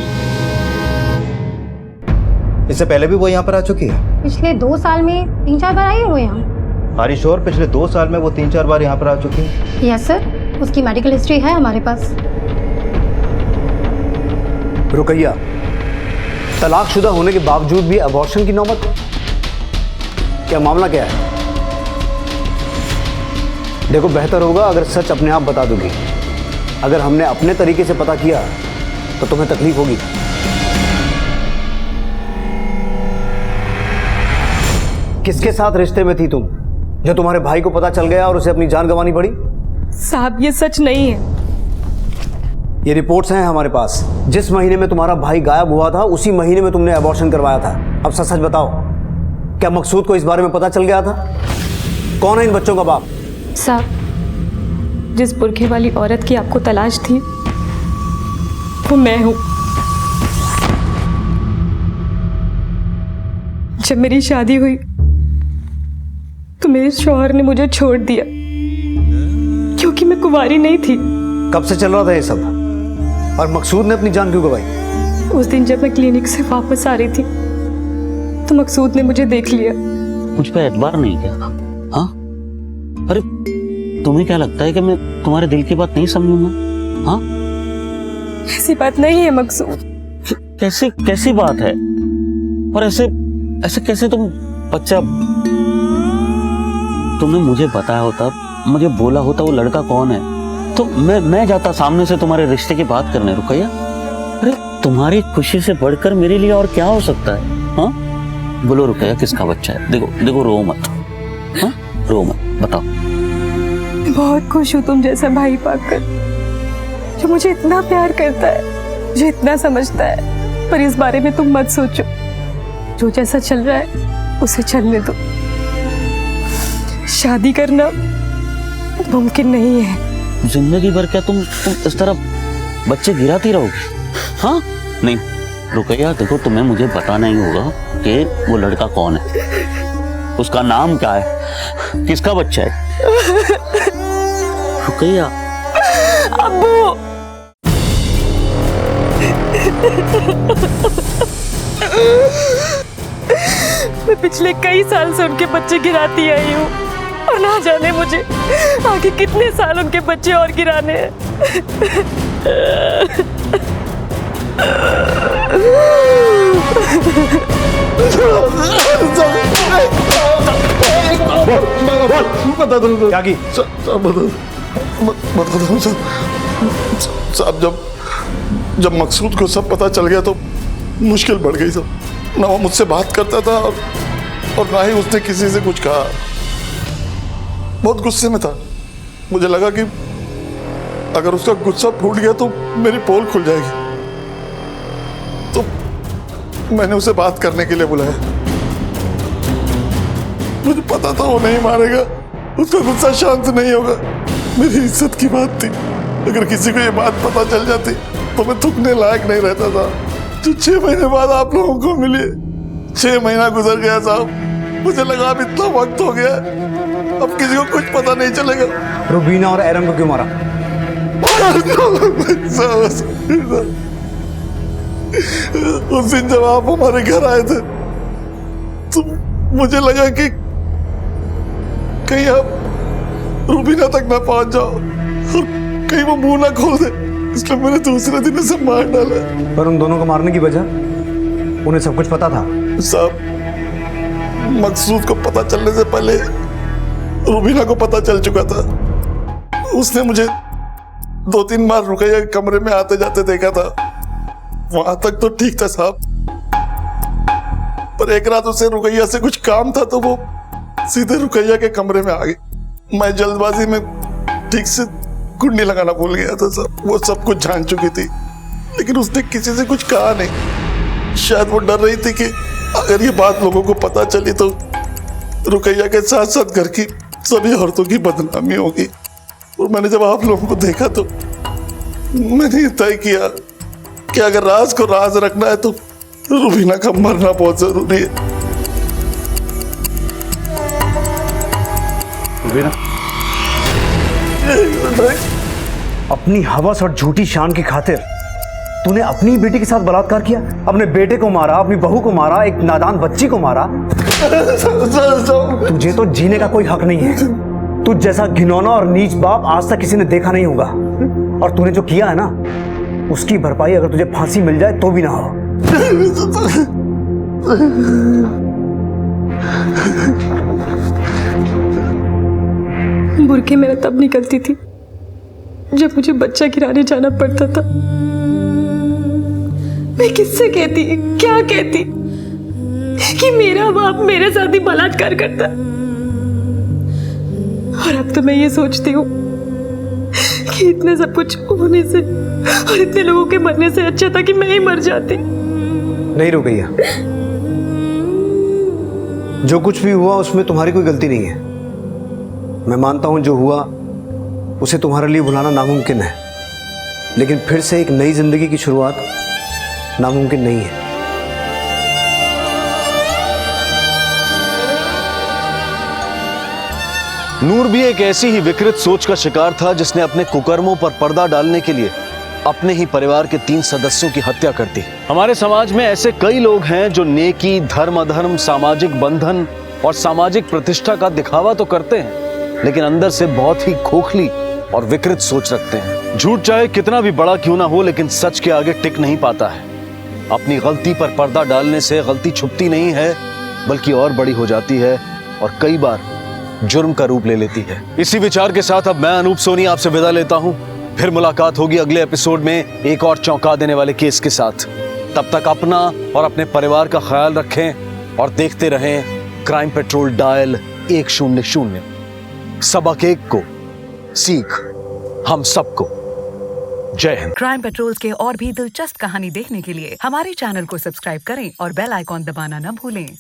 इससे पहले भी वो यहाँ पर आ चुकी है? पिछले 2 साल में 3-4 बार आई है वो यहाँ। हरीश और पिछले 2 साल में वो 3-4 बार यहाँ पर आ चुकी है? यस सर, उसकी मेडिकल हिस्ट्री है हमारे पास। रुकैया, तलाकशुदा होने के बावजूद भी अबॉर्शन की नौबत? क्या मामला क्या है? देखो, बेहतर होगा अगर सच अपने आप बता दोगी। अगर हमने अपने तरीके से पता किया तो तुम्हें तकलीफ होगी। किसके साथ रिश्ते में थी तुम जो तुम्हारे भाई को पता चल गया और उसे अपनी जान गंवानी पड़ी? साहब, ये सच नहीं है। ये रिपोर्ट्स हैं हमारे पास। जिस महीने में तुम्हारा भाई गायब हुआ था उसी महीने में तुमने अबॉर्शन करवाया था। अब सच सच बताओ, क्या मकसूद को इस बारे में पता चल गया था? कौन है इन बच्चों का बाप? साहब, जिस बुरखे वाली औरत की आपको तलाश थी वो मैं हूं। जब मेरी शादी हुई तो मेरे शौहर ने मुझे छोड़ दिया क्योंकि मैं कुंवारी नहीं थी। कब से चल रहा था ये सब? और मकसूद ने अपनी जान क्यों गंवाई? उस दिन जब मैं क्लिनिक से वापस आ रही थी तो मकसूद ने मुझे देख लिया। मुझ पे एतबार नहीं क्या? हाँ, अरे तुम्हें क्या लगता है कि मैं तुम्हारे दिल की बात नहीं समझूंगा? हाँ, ऐसी बात नहीं है मकसूद। कैसी कैसी बात है? और ऐसे ऐसे कैसे तुम बच्चा, तुमने मुझे बताया होता, मुझे बोला होता वो लड़का कौन है, तो मैं जाता सामने से तुम्हारे रिश्ते की बात करने। रुकैया, अरे तुम्हारी खुशी से बढ़कर मेरे लिए और क्या हो सकता है? हाँ, बोलो रुकैया, किसका बच्चा है? देखो देखो, रो मत। हाँ, रो मत, बताओ। बहुत खुश हूँ तुम जैसा भाई पाकर, जो मुझे इतना प्यार करता है, मुझे इतना समझता है। पर इस बारे में तुम मत सोचो, जो जैसा चल रहा है उसे चलने दो। शादी करना मुमकिन नहीं है। जिंदगी भर क्या तुम इस तरह बच्चे गिराती रहोगी? हाँ, नहीं रुकैया, देखो तुम्हें मुझे बताना ही होगा कि वो लड़का कौन है, उसका नाम क्या है, किसका बच्चा है। रुकैया। अब्बू। मैं पिछले कई साल से उनके बच्चे गिराती आई हूँ और ना जाने मुझे आगे कितने साल उनके बच्चे और गिराने हैं। बता दो क्या की? बता दो साहब, जब मकसूद को सब पता चल गया तो मुश्किल बढ़ गई सब। ना वो मुझसे बात करता था और ना ही उसने किसी से कुछ कहा। बहुत गुस्से में था। मुझे लगा कि अगर उसका गुस्सा फूट गया तो मेरी पोल खुल जाएगी, तो मैंने उसे बात करने के लिए बुलाया। मुझे पता था वो नहीं मानेगा, उसका गुस्सा शांत नहीं होगा। मेरी इज्जत की बात थी, अगर किसी को ये बात पता चल जाती तो मैं थूकने लायक नहीं रहता था। जो 6 महीने बाद आप लोगों को मिले, 6 महीना गुजर गया साहब। मुझे लगा अब इतना वक्त हो गया, अब किसी को कुछ पता नहीं चलेगा। रुबीना और एरम को क्यों मारा? उस दिन जब आप हमारे घर आए थे तो मुझे लगा कि कहीं आप रुबीना तक ना पहुंच जाओ और कहीं वो मुंह ना खोल दे, इसलिए मैंने दूसरे दिन उसे मार डाला। पर उन दोनों को मारने की वजह? उन्हें सब कुछ पता था साहब। मकसूद को पता चलने से पहले रुबीना को पता चल चुका था। उसने मुझे 2-3 बार रुकैया के कमरे में आते जाते देखा था। वहां तक तो ठीक था साहब, पर एक रात उसे रुकैया से कुछ काम था तो वो सीधे रुकैया के कमरे में आ गई। मैं जल्दबाजी में ठीक से कुंडी लगाना भूल गया था साहब। वो सब कुछ जान चुकी थी, लेकिन उसने किसी से कुछ कहा नहीं। शायद वो डर रही थी कि अगर ये बात लोगों को पता चली तो रुकैया के साथ साथ घर की सभी औरतों की बदनामी होगी। और मैंने जब आप लोगों को देखा तो मैंने तय किया कि अगर राज को राज रखना है तो रुबीना का मरना बहुत जरूरी है। रुबीना, अपनी हवस और झूठी शान की खातिर तूने अपनी बेटी के साथ बलात्कार किया, अपने बेटे को मारा, अपनी बहू को मारा, एक नादान बच्ची को मारा। तुझे तो जीने का कोई हक नहीं है। तुझ जैसा घिनौना और नीच बाप आज तक किसी ने देखा नहीं होगा। और तूने जो किया है ना, उसकी भरपाई अगर तुझे फांसी मिल जाए तो भी ना हो। बुरके में तब निकलती थी जब मुझे बच्चा गिराने जाना पड़ता था। मैं किससे कहती, क्या कहती कि मेरा बाप मेरे साथ ही बलात्कार करता। और अब तो मैं ये सोचती हूँ कि इतने सब कुछ होने से और इतने लोगों के मरने से अच्छा था कि मैं ही मर जाती। नहीं रुकैया, जो कुछ भी हुआ उसमें तुम्हारी कोई गलती नहीं है। मैं मानता हूं जो हुआ उसे तुम्हारे लिए भुलाना नामुमकिन है, लेकिन फिर से एक नई जिंदगी की शुरुआत नामुमकिन नहीं है। नूर भी एक ऐसी ही विकृत सोच का शिकार था जिसने अपने कुकर्मों पर पर्दा डालने के लिए अपने ही परिवार के 3 सदस्यों की हत्या कर दी। हमारे समाज में ऐसे कई लोग हैं जो नेकी, धर्म अधर्म, सामाजिक बंधन और सामाजिक प्रतिष्ठा का दिखावा तो करते हैं, लेकिन अंदर से बहुत ही खोखली और विकृत सोच रखते हैं। झूठ चाहे कितना भी बड़ा क्यों ना हो, लेकिन सच के आगे टिक नहीं पाता है। अपनी गलती पर पर्दा डालने से गलती छुपती नहीं है, बल्कि और बड़ी हो जाती है और कई बार जुर्म का रूप ले लेती है। इसी विचार के साथ अब मैं अनूप सोनी आपसे विदा लेता हूं। फिर मुलाकात होगी अगले एपिसोड में एक और चौंका देने वाले केस के साथ। तब तक अपना और अपने परिवार का ख्याल रखें और देखते रहें क्राइम पेट्रोल डायल 100। सबक एक को, सीख हम सबको। जय हिंद। क्राइम पेट्रोल के और भी दिलचस्प कहानी देखने के लिए हमारे चैनल को सब्सक्राइब करें और बेल आइकॉन दबाना न भूलें।